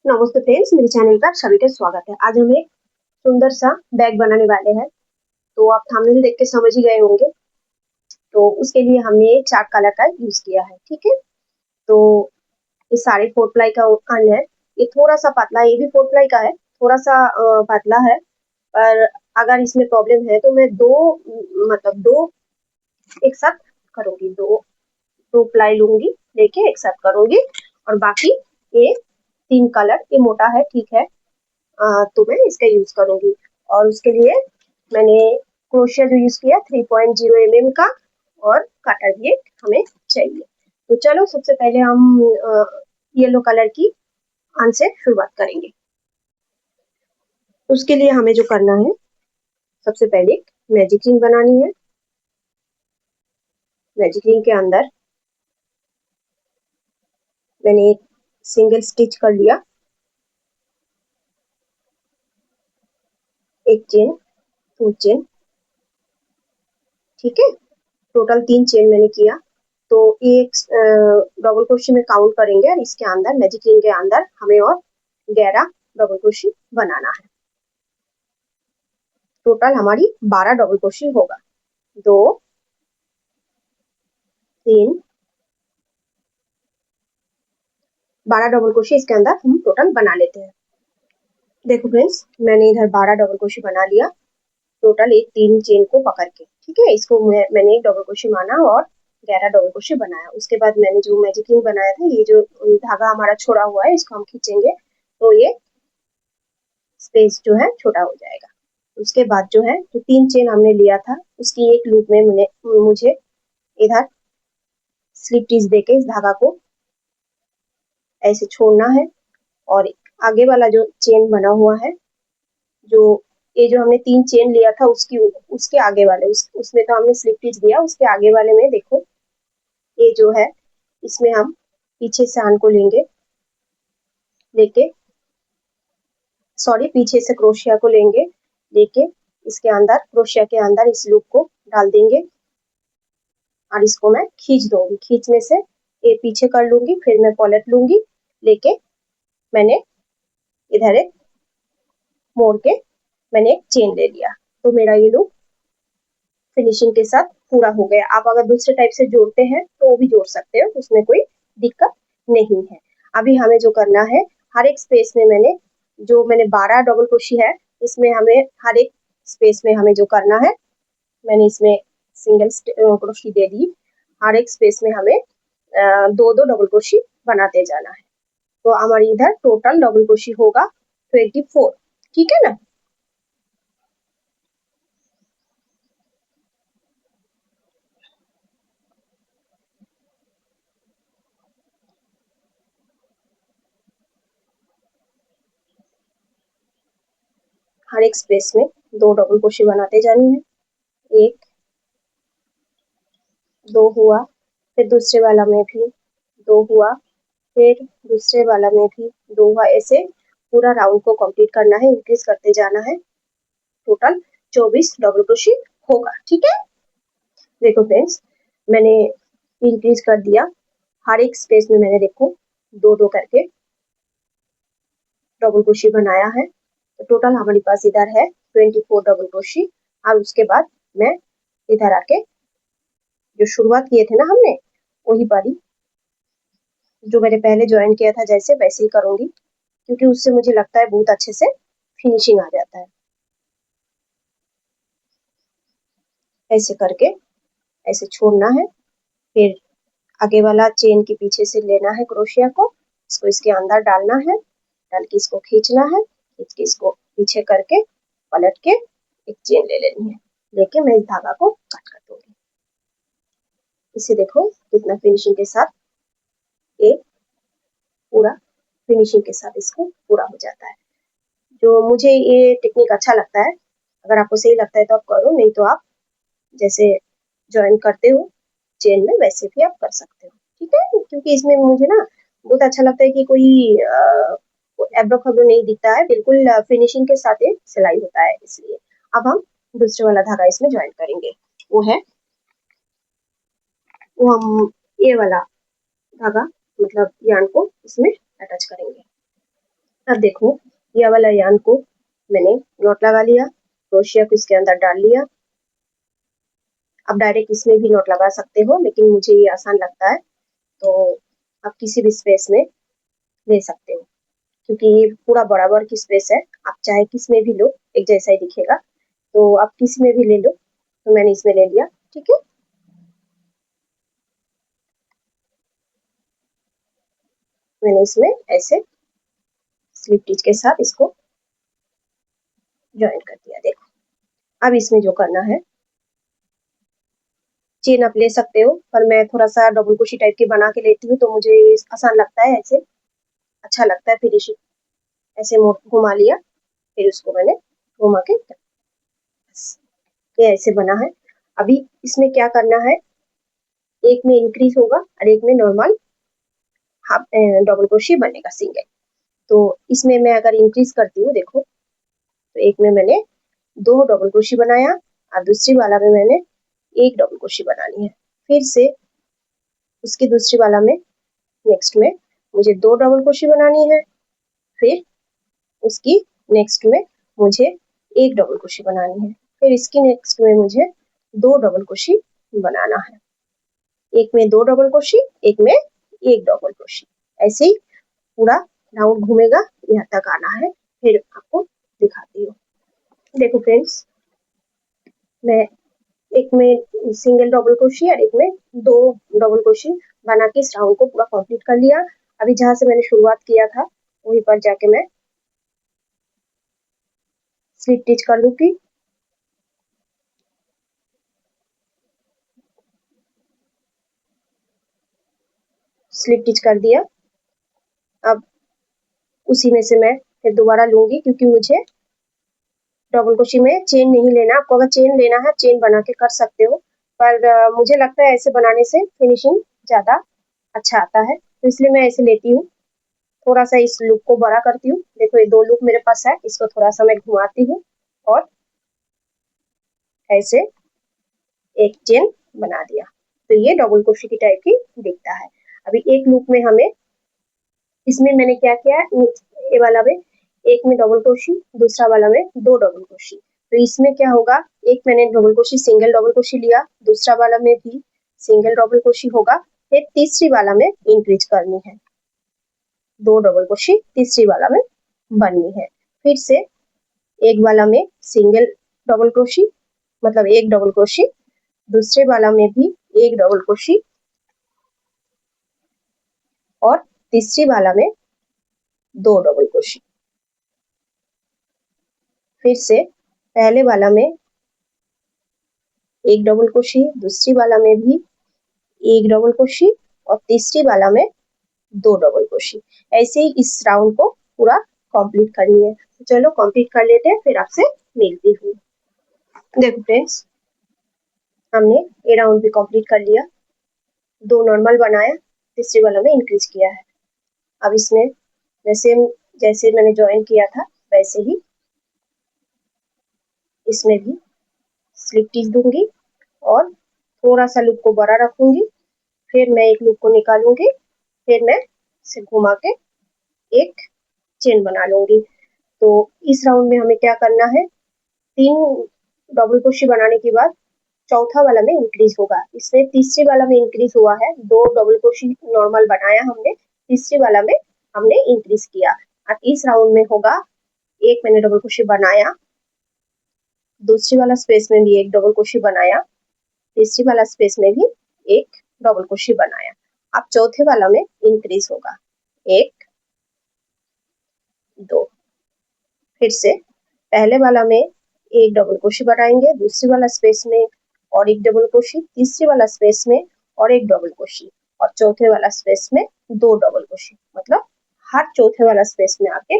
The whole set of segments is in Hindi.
नमस्ते फ्रेंड्स, मेरे चैनल पर सभी का स्वागत है। आज हम एक सुंदर सा बैग बनाने वाले हैं। तो आप थंबनेल देख के समझ ही गए होंगे। तो उसके लिए हमने चार्ट कलर का यूज किया है। ठीक है, तो ये सारे 4 प्लाई का अन है। ये थोड़ा सा पतला, ये भी 4 प्लाई का है, थोड़ा सा पतला है। पर अगर इसमें प्रॉब्लम है तो मैं दो एक साथ करूंगी। दो प्लाई लूंगी, लेके एक साथ करूंगी। और बाकी ये 3 कलर, ये मोटा है, ठीक है। तो मैं इसका यूज करूंगी। और उसके लिए मैंने क्रोशिया जो यूज किया 3.0 mm का, और कटर भी हमें चाहिए। तो चलो सबसे पहले हम येलो कलर की आन से शुरुआत करेंगे। उसके लिए हमें जो करना है, सबसे पहले मैजिक रिंग बनानी है। मैजिक रिंग के अंदर मैंने एक सिंगल स्टिच कर लिया, एक चेन, 2 चेन, ठीक है। टोटल 3 चेन मैंने किया। तो एक डबल क्रोशे में काउंट करेंगे, और इसके अंदर मैजिक रिंग के अंदर हमें और 11 डबल क्रोशे बनाना है। टोटल हमारी 12 डबल क्रोशे होगा। 2, 3, 12 डबल क्रोशे इसके अंदर हम टोटल बना लेते हैं। देखो फ्रेंड्स, मैंने इधर 12 डबल क्रोशे बना लिया, टोटल एक 3 चेन को पकड़ के, ठीक है। इसको मैंने एक डबल क्रोशे माना और 11 डबल क्रोशे बनाया। उसके बाद मैंने जो मैजिक रिंग बनाया था, ये जो धागा हमारा छोड़ा हुआ है, इसको हम खींचेंगे तो ये स्पेस जो है छोटा हो जाएगा। उसके बाद जो है, जो 3 चेन हमने लिया था, उसकी एक लूप में मुझे इधर स्लिप टीज देके इस धागा को ऐसे छोड़ना है। और आगे वाला जो चेन बना हुआ है, जो ये जो हमने 3 चेन लिया था, उसके आगे वाले उसमें तो हमने स्लिप टीज दिया, उसके आगे वाले में देखो, ये जो है, इसमें हम पीछे से आन को लेके सॉरी पीछे से क्रोशिया को लेके इसके अंदर, क्रोशिया के अंदर इस लूप को डाल देंगे, और इसको मैं खींच दूंगी। खींचने से ये पीछे कर लूंगी, फिर मैं पलट लूंगी, लेके मैंने इधर एक मोड़ के मैंने एक चेन ले लिया। तो मेरा ये लूप फिनिशिंग के साथ पूरा हो गया। आप अगर दूसरे टाइप से जोड़ते हैं तो वो भी जोड़ सकते हो, उसमें कोई दिक्कत नहीं है। अभी हमें जो करना है, हर एक स्पेस में मैंने 12 डबल क्रोशे है, इसमें हमें हर एक स्पेस में हमें जो करना है, मैंने इसमें सिंगल क्रोशे दे दी। हर एक स्पेस में हमें दो दो डबल क्रोशे बनाते जाना है। तो हमारी इधर टोटल डबल क्रोशे होगा 24, ठीक है ना। हर एक स्पेस में 2 डबल क्रोशे बनाते जानी है। 1, 2 हुआ, फिर दूसरे वाला में भी 2 हुआ, फिर दूसरे वाला में भी 2 हुआ। ऐसे पूरा राउंड को कंप्लीट करना है, इंक्रीज करते जाना है। टोटल 24 डबल क्रोशे होगा, ठीक है। देखो फ्रेंड्स, मैंने इंक्रीज कर दिया। हर एक स्पेस में मैंने देखो 2 2 करके डबल क्रोशे बनाया है। तो टोटल हमारे पास इधर है 24 डबल क्रोशे। और उसके बाद मैं इधर आके जो शुरुआत किए थे ना हमने, वही वाली जो मैंने पहले ज्वाइन किया था, जैसे वैसे ही करूंगी, क्योंकि उससे मुझे लगता है बहुत अच्छे से फिनिशिंग आ जाता है। ऐसे करके ऐसे छोड़ना है, फिर आगे वाला चेन के पीछे से लेना है क्रोशिया को, इसको इसके अंदर डालना है, डाल के इसको खींचना है, खींच के इसको पीछे करके पलट के एक चेन ले लेनी है, लेके मैं इस धागा को कट कर दूंगी। इसे देखो कितना फिनिशिंग के साथ एक पूरा फिनिशिंग के साथ इसको पूरा हो जाता है। जो मुझे ये टेक्निक अच्छा लगता है। अगर आपको सही लगता है तो आप करो, नहीं तो आप जैसे ज्वाइन करते हो चेन में, वैसे भी आप कर सकते हो, ठीक है। क्योंकि इसमें मुझे ना बहुत अच्छा लगता है कि कोई एब्रो खब्रो नहीं दिखता है, बिल्कुल फिनिशिंग के साथ एक सिलाई होता है, इसलिए। अब हम दूसरे वाला धागा इसमें ज्वाइन करेंगे, वो है, वो हम ये वाला धागा मतलब यार्न को इसमें अटैच करेंगे। अब देखो, ये वाला यान को मैंने नॉट लगा लिया, क्रोशिया को इसके अंदर डाल लिया। अब डायरेक्ट इसमें भी नॉट लगा सकते हो, लेकिन मुझे ये आसान लगता है, तो आप किसी भी स्पेस में ले सकते हो, क्योंकि ये पूरा बराबर की स्पेस है। आप चाहे किस में भी लो, एक जैसा ही दिखेगा, तो आप किस में भी ले लो। तो मैंने इसमें ले लिया, ठीक है। मैंने इसमें ऐसे स्लिप टिच के साथ इसको ज्वाइन कर दिया। देखो, अब इसमें जो करना है, चेन आप ले सकते हो, पर मैं थोड़ा सा डबल क्रोशे टाइप की बना के लेती हूँ, तो मुझे आसान लगता है, ऐसे अच्छा लगता है। फिर ऐसे घुमा लिया, फिर उसको मैंने घुमा के, ये ऐसे बना है। अभी इसमें क्या करना है, एक में इंक्रीज होगा और एक में नॉर्मल हाफ डबल क्रोशे बनेगा, सिंगल। तो इसमें मैं अगर इंक्रीज करती हूँ, देखो, तो एक में मैंने 2 डबल क्रोशे बनाया और दूसरी वाला में मैंने 1 डबल क्रोशे बनानी है। फिर से उसकी दूसरी वाला में, नेक्स्ट में मुझे 2 डबल क्रोशे बनानी है। फिर उसकी नेक्स्ट में मुझे 1 डबल क्रोशे बनानी है। फिर इसकी नेक्स्ट में मुझे 2 डबल क्रोशे बनाना है। एक में 2 डबल क्रोशे, एक में 1 डबल क्रोशे, ऐसे ही पूरा राउंड घूमेगा, यहाँ तक आना है। फिर आपको दिखाती हूँ। देखो फ्रेंड्स, मैं एक में सिंगल डबल क्रोशे और एक में 2 डबल क्रोशे बना के इस राउंड को पूरा कंप्लीट कर लिया। अभी जहाँ से मैंने शुरुआत किया था, वहीं पर जाके मैं स्लिप टिच कर दूंगी। स्लिप टिच कर दिया। अब उसी में से मैं फिर दोबारा लूंगी, क्योंकि मुझे डबल क्रोशे में चेन नहीं लेना। आपको अगर चेन लेना है, चेन बना के कर सकते हो, पर मुझे लगता है ऐसे बनाने से फिनिशिंग ज्यादा अच्छा आता है, तो इसलिए मैं ऐसे लेती हूँ। थोड़ा सा इस लुक को बड़ा करती हूँ। देखो, ये 2 लुक मेरे पास है, इसको थोड़ा सा मैं घुमाती हूँ और ऐसे एक चेन बना दिया, तो ये डबल क्रोशे की टाइप की दिखता है। अभी एक लुक में हमें, इसमें मैंने क्या किया, ये वाला में एक में डबल क्रोशे, दूसरा वाला में 2 डबल क्रोशे। तो इसमें क्या होगा, एक मैंने double crochet, single double crochet लिया, दूसरा वाला में भी सिंगल डबल क्रोशे होगा। फिर तीसरी वाला में इंक्रीज करनी है, 2 डबल क्रोशे तीसरी वाला में बननी है। फिर से एक वाला में सिंगल डबल क्रोशे, मतलब 1 डबल क्रोशे, दूसरे वाला में भी 1 डबल क्रोशे और तीसरी वाला में 2 डबल क्रोशे। फिर से पहले वाला में 1 डबल क्रोशे, दूसरी वाला में भी 1 डबल क्रोशे और तीसरी वाला में 2 डबल क्रोशे। ऐसे ही इस राउंड को पूरा कंप्लीट करनी है। तो चलो कंप्लीट कर लेते हैं, फिर आपसे मिलती हूँ। देखो फ्रेंड्स, हमने ये राउंड भी कंप्लीट कर लिया, 2 नॉर्मल बनाया, तीसरी वाला में इंक्रीज किया है। अब इसमें जैसे जैसे मैंने ज्वाइन किया था, वैसे ही इसमें भी स्लिप टिच दूंगी और थोड़ा सा लूप को बड़ा रखूंगी। फिर मैं एक लूप को निकालूंगी, फिर मैं इसे घुमा के एक चेन बना लूंगी। तो इस राउंड में हमें क्या करना है, 3 डबल क्रोशे बनाने के बाद चौथा वाला में इंक्रीज होगा। इसमें तीसरी वाला में इंक्रीज हुआ है, 2 डबल क्रोशे नॉर्मल बनाया हमने, तीसरी वाला में हमने इंक्रीज किया। और इस राउंड में होगा, एक मैंने डबल क्रोशे बनाया, दूसरी वाला स्पेस में भी 1 डबल क्रोशे बनाया, तीसरी वाला स्पेस में भी 1 डबल क्रोशे बनाया। अब चौथे वाला में इंक्रीज होगा, 1 2। फिर से पहले वाला में 1 डबल क्रोशे बनाएंगे, दूसरी वाला स्पेस में और 1 डबल क्रोशे, तीसरी वाला स्पेस में और 1 डबल क्रोशे, और चौथे वाला स्पेस में 2 डबल क्रोशे। मतलब हर चौथे वाला स्पेस में आके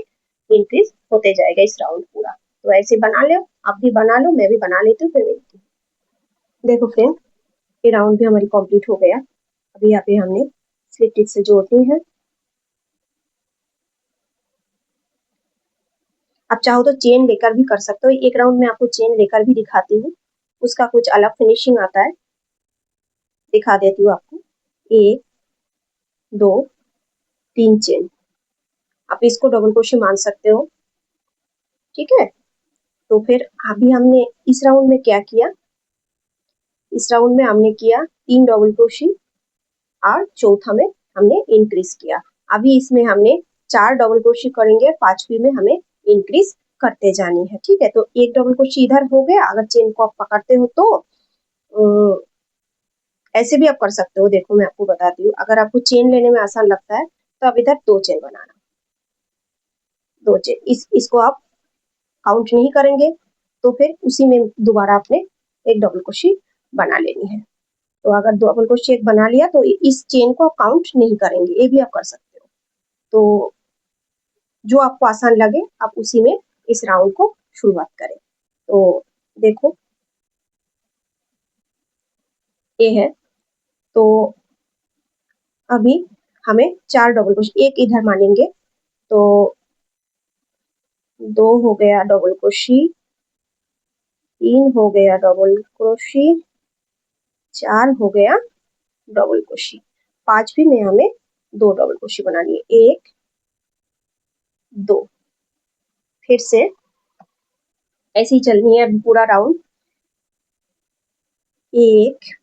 इंक्रीज होते जाएगा इस राउंड पूरा। तो ऐसे बना लो, आप भी बना लो, मैं भी बना लेती हूँ, फिर मिलती हूँ। देखो फ्रेंड, ये राउंड भी हमारी कंप्लीट हो गया। अभी यहाँ पे हमने स्लिप टिच से जोड़नी है। आप चाहो तो चेन लेकर भी कर सकते हो, एक राउंड में आपको चेन लेकर भी दिखाती हूँ, उसका कुछ अलग फिनिशिंग आता है, दिखा देती हूँ आपको। 1 2 3 चेन, आप इसको डबल क्रोशे मान सकते हो, ठीक है। तो फिर अभी हमने इस राउंड में क्या किया, इस राउंड में हमने किया 3 डबल क्रोशे और चौथा में हमने इंक्रीज किया। अभी इसमें हमने 4 डबल क्रोशे करेंगे, 5वीं में हमें इंक्रीज करते जानी है, ठीक है। तो एक डबल क्रोशे इधर हो गया। अगर चेन को आप पकड़ते हो तो ऐसे भी आप कर सकते हो। देखो मैं आपको बताती हूँ, अगर आपको चेन लेने में आसान लगता है तो आप इधर 2 चेन बनाना, 2 चेन, इसको आप काउंट नहीं करेंगे तो फिर उसी में दोबारा आपने एक डबल क्रोशे बना लेनी है। तो अगर डबल क्रोशे एक बना लिया तो इस चेन को आप काउंट नहीं करेंगे, ये भी आप कर सकते हो। तो जो आपको आसान लगे आप उसी में इस राउंड को शुरुआत करें। तो देखो ये है। तो अभी हमें 4 डबल क्रोशे, एक इधर मानेंगे तो 2 हो गया डबल क्रोशे, 3 हो गया डबल क्रोशे, 4 हो गया डबल क्रोशे। 5वीं में हमें 2 डबल क्रोशे बनानी है, 1 2। फिर से ऐसे ही चलनी है पूरा राउंड, 1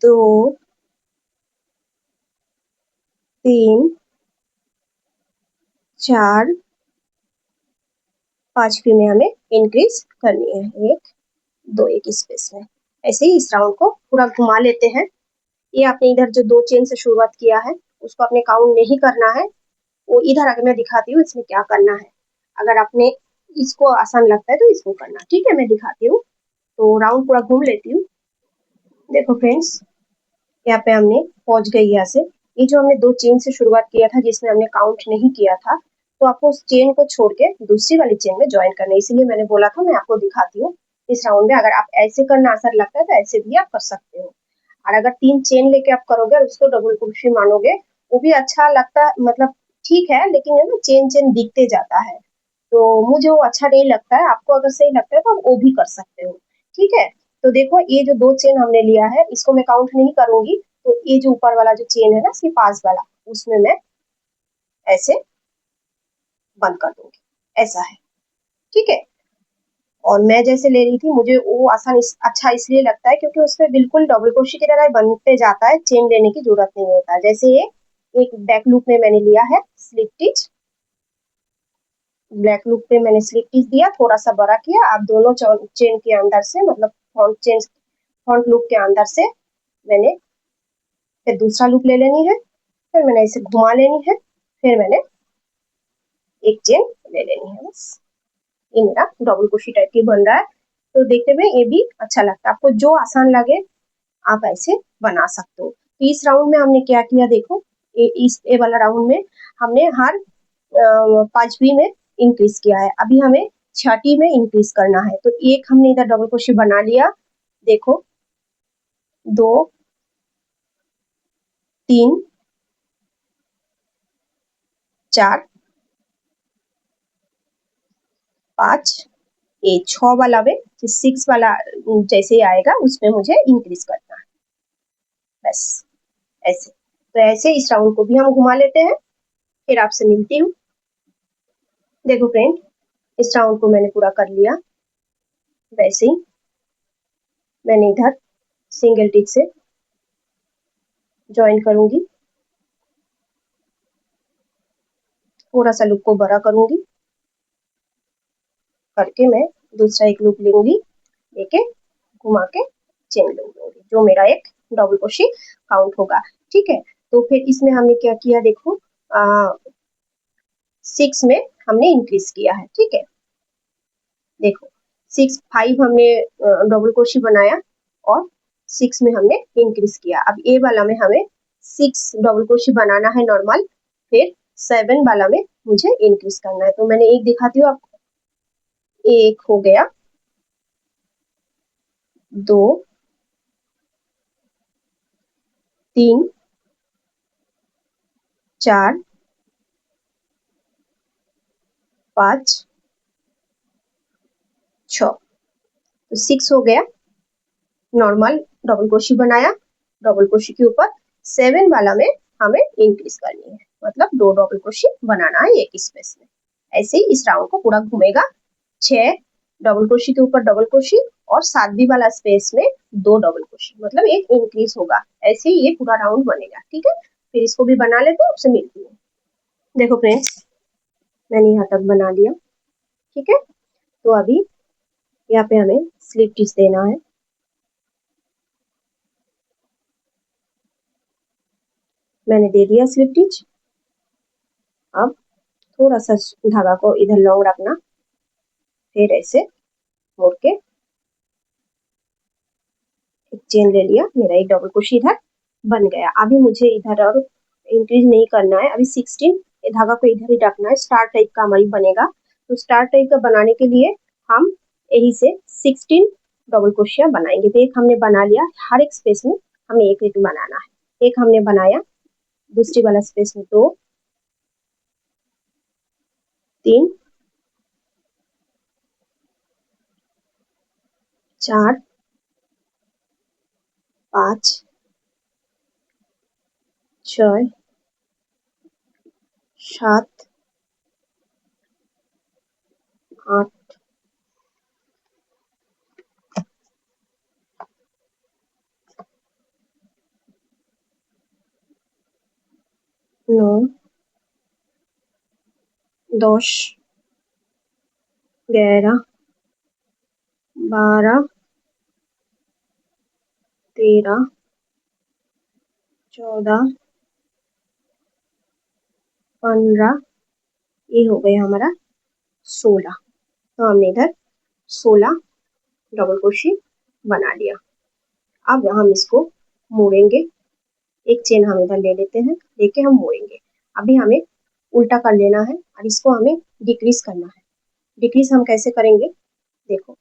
2 3 4, 5वीं में हमें इंक्रीज करनी है, 1 2, एक स्पेस में। ऐसे ही इस राउंड को पूरा घुमा लेते हैं। ये आपने इधर जो 2 चेन से शुरुआत किया है उसको आपने काउंट नहीं करना है, वो इधर आगे मैं दिखाती हूँ इसमें क्या करना है। अगर आपने इसको आसान लगता है तो इसको करना, ठीक है। मैं दिखाती हूँ, तो राउंड पूरा घूम लेती हूँ। देखो फ्रेंड्स, यहाँ पे हमने पहुंच गई यहाँ से। ये जो हमने 2 चेन से शुरुआत किया था जिसमें हमने काउंट नहीं किया था, तो आपको उस चेन को छोड़ के दूसरी वाली चेन में ज्वाइन करना है। इसीलिए मैंने बोला था मैं आपको दिखाती हूँ इस राउंड में। अगर आप ऐसे करना आसान लगता है तो ऐसे भी आप कर सकते हो। और अगर 3 चेन लेके आप करोगे और उसको डबल क्रोशे मानोगे, वो भी अच्छा लगता, मतलब ठीक है, लेकिन है ना चेन चेन दिखते जाता है, तो मुझे वो अच्छा नहीं लगता है। आपको अगर सही लगता है तो आप वो भी कर सकते हो, ठीक है। तो देखो ये जो 2 चेन हमने लिया है इसको मैं काउंट नहीं करूंगी, तो ये जो ऊपर वाला जो चेन है ना इसके पास वाला, उसमें मैं ऐसे बंद कर दूंगी, ऐसा है, ठीक है। और मैं जैसे ले रही थी मुझे वो आसान अच्छा इसलिए लगता है क्योंकि उसमें बिल्कुल डबल क्रोशे की तरह बनते जाता है, चेन लेने की जरूरत नहीं होता है। जैसे ये एक बैक लूप में मैंने लिया है स्लिप स्टिच, ब्लैक लूप पे मैंने स्लिप स्टिच दिया, थोड़ा सा बड़ा किया। आप दोनों चेन के अंदर से, मतलब फ्रंट लूप के अंदर से मैंने फिर दूसरा लूप ले लेनी है, फिर मैंने इसे घुमा लेनी है, फिर मैंने एक चेन ले लेनी है, बस। ये मेरा डबल क्रोशे टाइप की बन रहा है। तो देखने में ये भी अच्छा लगता है। आपको जो आसान लगे आप ऐसे बना सकते हो। तो इस राउंड में हमने क्या किया, देखो ए वाला राउंड में हमने हर 5वीं में इंक्रीज किया है। अभी हमें 6ठी में इंक्रीज करना है। तो एक हमने इधर डबल क्रोशे बना लिया, देखो 2 3 4 5, ये 6 वाला में 6 वाला जैसे ही आएगा उसमें मुझे इंक्रीज करना है, बस ऐसे। तो ऐसे इस राउंड को भी हम घुमा लेते हैं, फिर आपसे मिलती हूँ। देखो फ्रेंड, इस राउंड को मैंने पूरा कर लिया। वैसे ही मैंने इधर सिंगल टिक से ज्वाइन करूंगी, थोड़ा सा लूप को बड़ा करूंगी, करके मैं दूसरा एक लूप लूंगी, लेके घुमा के चेन लूंगी, जो मेरा एक डबल क्रोशे काउंट होगा, ठीक है। तो फिर इसमें हमने क्या किया, देखो 6 में हमने इंक्रीज किया है, ठीक है। देखो 6 5 हमने डबल क्रोशे बनाया और 6 में हमने इंक्रीज किया। अब ए वाला में हमें 6 डबल क्रोशे बनाना है नॉर्मल, फिर 7 वाला में मुझे इंक्रीज करना है। तो मैंने एक दिखाती हूँ आपको, एक हो गया, 2 3 4 5 6, तो 6 हो गया, नॉर्मल डबल क्रोशे बनाया, डबल क्रोशे के ऊपर 7 वाला में हमें इंक्रीज करनी है, मतलब 2 डबल क्रोशिया बनाना है एक स्पेस में। ऐसे ही इस राउंड को पूरा घूमेगा, 6 डबल क्रोशिया के ऊपर डबल क्रोशिया और 7वीं वाला स्पेस में 2 डबल क्रोशिया, मतलब एक इंक्रीज होगा। ऐसे ही ये पूरा राउंड बनेगा, ठीक है। फिर इसको भी बना लेते हैं, आपसे मिलती हूँ। देखो फ्रेंड्स, मैंने यहाँ तक बना लिया, ठीक है। तो अभी यहाँ पे हमें स्लिप स्टिच देना है। मैंने दे दिया स्लिप स्टिच। अब थोड़ा सा धागा को इधर लॉन्ग रखना, फिर ऐसे मोड़ के एक चेन ले लिया, मेरा एक डबल क्रोशिया इधर बन गया। अभी मुझे इधर और इंक्रीज नहीं करना है, अभी 16 धागा को इधर ही रखना है। स्टार टाइप का हमारी बनेगा, तो स्टार टाइप का बनाने के लिए हम यही से 16 डबल क्रोशिया बनाएंगे। तो एक हमने बना लिया, हर एक स्पेस में हमें एक एक बनाना है। एक हमने बनाया, दूसरी वाला स्पेस में 2, 3, 4, 5, 6, 7, 8, 9, 10, 11, 12, 13, 14, 15, ये हो गया हमारा 16। तो हमने इधर 16 डबल क्रोशिया बना लिया। अब हम इसको मोड़ेंगे, एक चेन हम इधर ले लेते हैं, लेके हम मोड़ेंगे। अभी हमें उल्टा कर लेना है और इसको हमें डिक्रीज करना है। डिक्रीज हम कैसे करेंगे, देखो,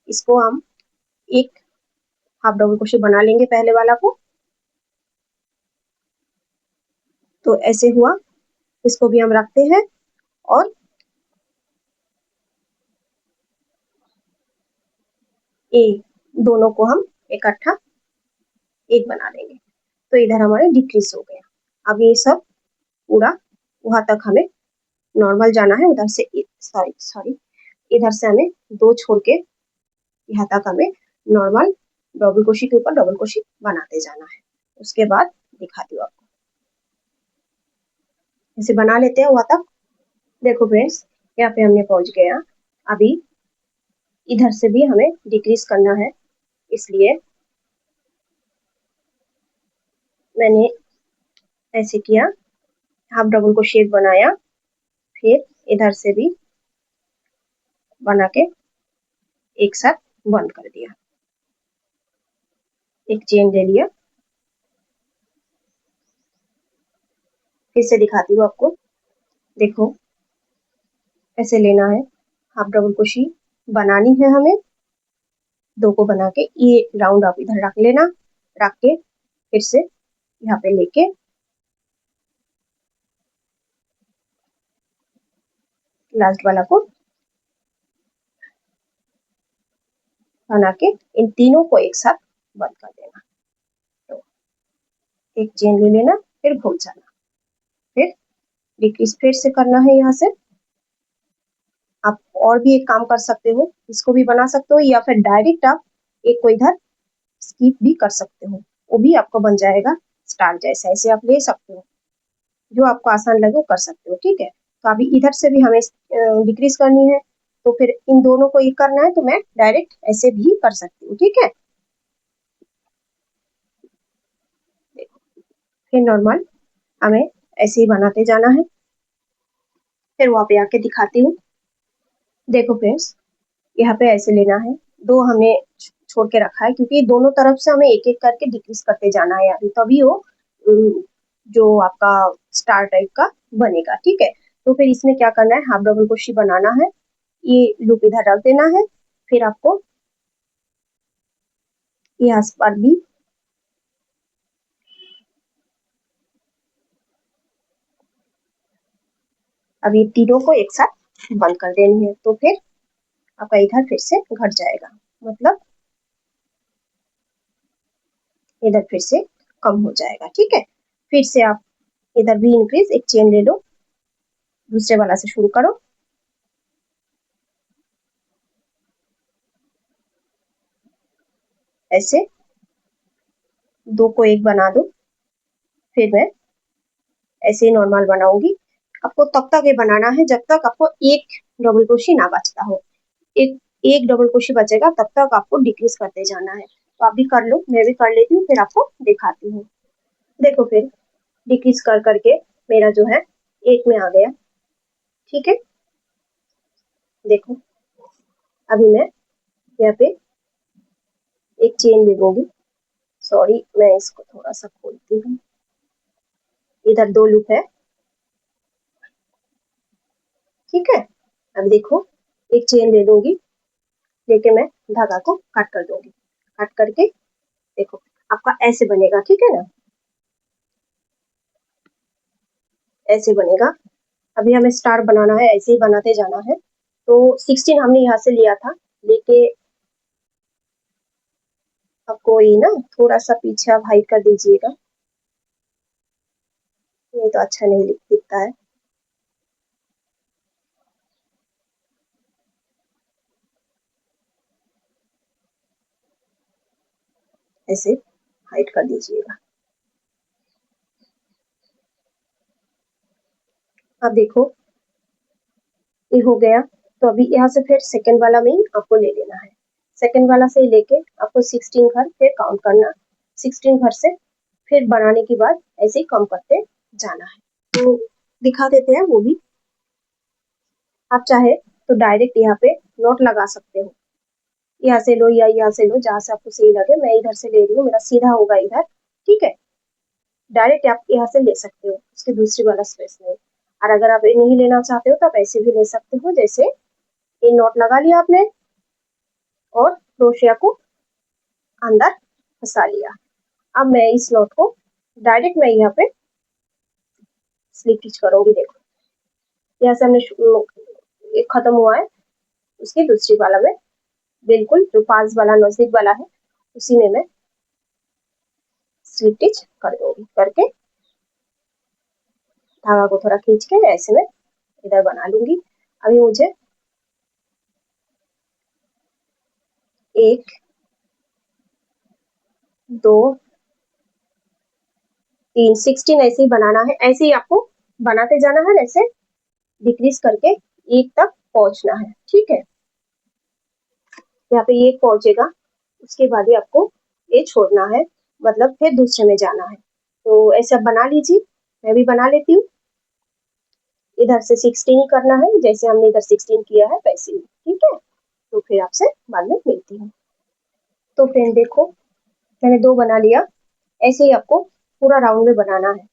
इसको हम एक हाफ डबल क्रोशिया बना लेंगे पहले वाला को, तो ऐसे हुआ। इसको भी हम रखते हैं और ए दोनों को हम इकट्ठा एक बना देंगे। तो इधर हमारे डिक्रीज हो गया। अब ये सब पूरा वहां तक हमें नॉर्मल जाना है, उधर से सॉरी सॉरी इधर से हमें 2 छोड़ के यहाँ तक हमें नॉर्मल डबल क्रोशिया के ऊपर डबल क्रोशिया बनाते जाना है। उसके बाद दिखाती हूँ आपको, इसे बना लेते हैं वहां तक। देखो फ्रेंड्स, यहाँ पे हमने पहुंच गया। अभी इधर से भी हमें डिक्रीज करना है, इसलिए मैंने ऐसे किया, हाफ डबल क्रोशिया बनाया, फिर इधर से भी बना के एक साथ बंद कर दिया। एक चेन ले लिया, फिर से दिखाती हूँ आपको। देखो, ऐसे लेना है, हाफ डबल क्रोशिया बनानी है हमें, 2 को बना के ये राउंड आप इधर रख लेना, रख के फिर से यहाँ पे लेके लास्ट वाला को बना के इन तीनों को एक साथ बंद कर देना। तो एक चेन ले लेना, फिर घूम जाना, फिर डिक्रीज फिर से करना है। यहाँ से आप और भी एक काम कर सकते हो, इसको भी बना सकते हो, या फिर डायरेक्ट आप एक को इधर स्किप भी कर सकते हो, वो भी आपको बन जाएगा स्टार जैसा। ऐसे आप ले सकते हो, जो आपको आसान लगे वो कर सकते हो, ठीक है। तो अभी इधर से भी हमें डिक्रीज करनी है, तो फिर इन दोनों को ये करना है, तो मैं डायरेक्ट ऐसे भी कर सकती हूँ, ठीक है। देखो, फिर नॉर्मल हमें ऐसे ही बनाते जाना है, फिर वहां पे आके दिखाती हूँ। देखो फ्रेंड्स, यहाँ पे ऐसे लेना है, 2 हमने छोड़ के रखा है, क्योंकि दोनों तरफ से हमें एक एक करके डिक्रीज करते जाना है अभी, तभी वो जो आपका स्टार टाइप का बनेगा, ठीक है। तो फिर इसमें क्या करना है, हाफ डबल क्रोशिया बनाना है, ये लूप इधर रख देना है, फिर आपको यहाँ पर भी अब ये तीनों को एक साथ बंद कर देनी है, तो फिर आपका इधर फिर से घट जाएगा, मतलब इधर फिर से कम हो जाएगा, ठीक है। फिर से आप इधर भी इंक्रीज, एक चेन ले लो, दूसरे वाला से शुरू करो, ऐसे 2 को एक बना दो। फिर मैं ऐसे ही नॉर्मल बनाऊंगी। आपको तब तक ये बनाना है जब तक आपको एक डबल क्रोशे ना बचता हो। एक एक डबल क्रोशे बचेगा तब तक आपको डिक्रीज करते जाना है। तो आप भी कर लो, मैं भी कर लेती हूँ, फिर आपको दिखाती हूँ। देखो फिर डिक्रीज कर करके मेरा जो है एक में आ गया। ठीक है, देखो अभी मैं यहाँ पे एक चेन ले लूंगी। सॉरी, मैं इसको थोड़ा सा खोलती हूँ। इधर 2 लूप है। ठीक है, अब देखो एक चेन ले लूंगी, लेके मैं धागा को कट कर दूंगी। कट करके देखो आपका ऐसे बनेगा। ठीक है ना, ऐसे बनेगा। अभी हमें स्टार बनाना है, ऐसे ही बनाते जाना है। तो 16 हमने यहाँ से लिया था, लेके आपको ये ना थोड़ा सा पीछे आप हाइड कर दीजिएगा, नहीं तो अच्छा नहीं दिखता है। ऐसे हाइड कर दीजिएगा। अब देखो ये हो गया। तो अभी यहाँ से फिर सेकंड वाला में ही आपको ले लेना है। सेकंड वाला से लेके आपको 16 घर फिर काउंट करना। 16 घर से फिर बनाने के बाद ऐसे ही कम करते जाना है। तो दिखा देते हैं वो भी। आप चाहे तो डायरेक्ट यहाँ पे नोट लगा सकते हो, यहाँ से लो या यहाँ से लो, जहां से आपको सही लगे। मैं इधर से ले रही हूँ, मेरा सीधा होगा इधर। ठीक है, डायरेक्ट आप यहाँ से ले सकते हो, उसके दूसरी वाला स्पेस में। और अगर आप ये नहीं लेना चाहते हो तो आप ऐसे भी ले सकते हो। जैसे ये नॉट लगा लिया आपने और क्रोशिया को अंदर फंसा लिया। अब मैं इस नॉट को डायरेक्ट मैं यहाँ पे स्लिप स्टिच करूंगी। देखो यहाँ से हमने एक खत्म हुआ है, उसकी दूसरी वाला में बिल्कुल जो पास वाला नजदीक वाला है उसी में मैं स्लिप स्टिच कर दूंगी। करके धागा को थोड़ा खींच के ऐसे में इधर बना लूंगी। अभी मुझे 1 2 3 16 ऐसे ही बनाना है। ऐसे ही आपको बनाते जाना है, ऐसे डिक्रीज करके एक तक पहुंचना है। ठीक है, यहाँ पे एक पहुंचेगा, उसके बाद ही आपको ये छोड़ना है, मतलब फिर दूसरे में जाना है। तो ऐसे आप बना लीजिए, मैं भी बना लेती हूँ। इधर से 16 ही करना है, जैसे हमने इधर 16 किया है वैसे ही। ठीक है, तो फिर आपसे बाद में मिलती हूँ। तो फ्रेंड देखो मैंने 2 बना लिया। ऐसे ही आपको पूरा राउंड में बनाना है।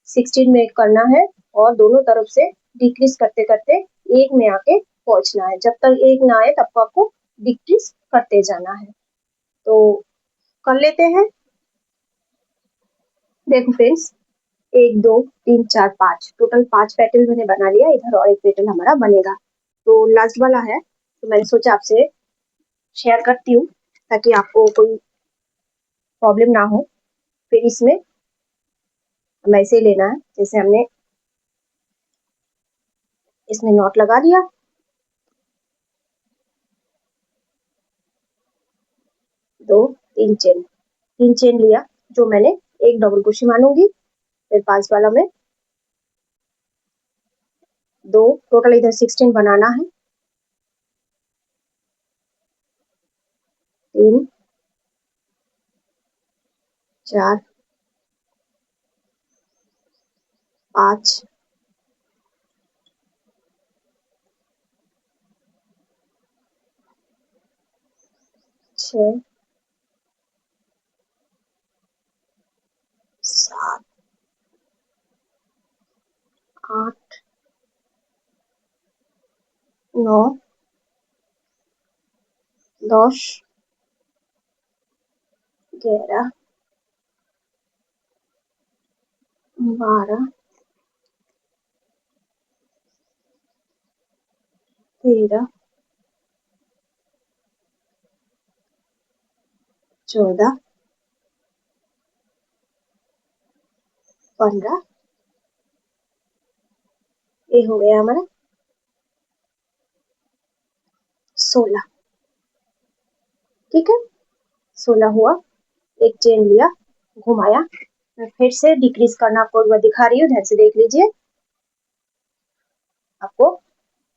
16 में करना है और दोनों तरफ से डिक्रीज करते करते एक में आके पहुंचना है। जब तक एक ना आए तब तक आपको डिक्रीज करते जाना है। तो कर लेते हैं। देखो फ्रेंड्स, 1 2 3 4 5 टोटल 5 पेटल मैंने बना लिया। इधर और एक पेटल हमारा बनेगा। तो लास्ट वाला है, तो मैंने सोचा आपसे शेयर करती हूँ ताकि आपको कोई प्रॉब्लम ना हो। फिर इसमें हम ऐसे ही लेना है, जैसे हमने इसमें नॉट लगा दिया, 2 3 चेन, 3 चेन लिया, जो मैंने एक डबल क्रोशे मानूंगी। फिर पास वाला में 2, टोटल इधर 16 बनाना है। 3 4 5 6 7 8 9 10 11 12 13 14 15 ये हो गया हमारा 16। ठीक है, 16 हुआ। एक चेन लिया, घुमाया, मैं फिर से डिक्रीज करना आपको एक बार दिखा रही हूँ, ध्यान से देख लीजिए। आपको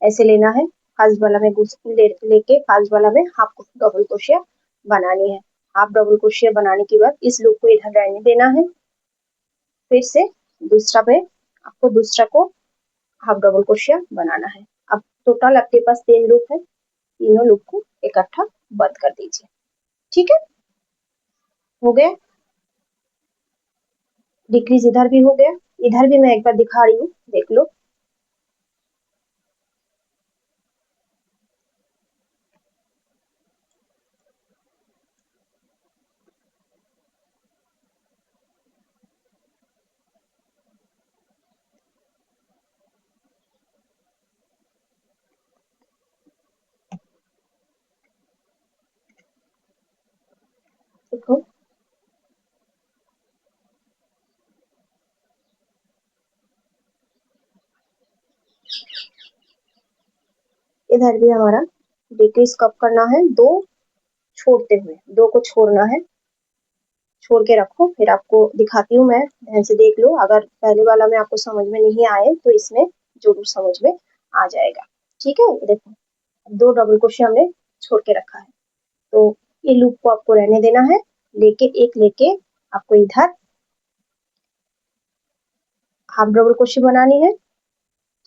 ऐसे लेना है, फर्स्ट वाला में लेके फर्स्ट वाला में हाफ डबल क्रोशिया बनानी है। हाफ डबल क्रोशिया बनाने के बाद इस लूप को इधर रहने देना है। फिर से दूसरा पे आपको दूसरा को हाफ डबल क्रोशिया बनाना है। अब टोटल आपके पास 3 लूप है, तीनों लूप को इकट्ठा बंद कर दीजिए। ठीक है, हो गया। डिक्रीज इधर भी हो गया, इधर भी मैं एक बार दिखा रही हूँ, देख लो। देखो, इधर भी हमारा डिक्रीज कब करना है, दो छोड़ते हुए, दो को छोड़ना है, छोड़ के रखो। फिर आपको दिखाती हूँ मैं, ध्यान से देख लो। अगर पहले वाला में आपको समझ में नहीं आए तो इसमें जरूर समझ में आ जाएगा। ठीक है, देखो 2 डबल क्रोशिया हमने छोड़ के रखा है, तो ये लूप को आपको रहने देना है। लेके आपको इधर हाफ डबल क्रोशिया बनानी है।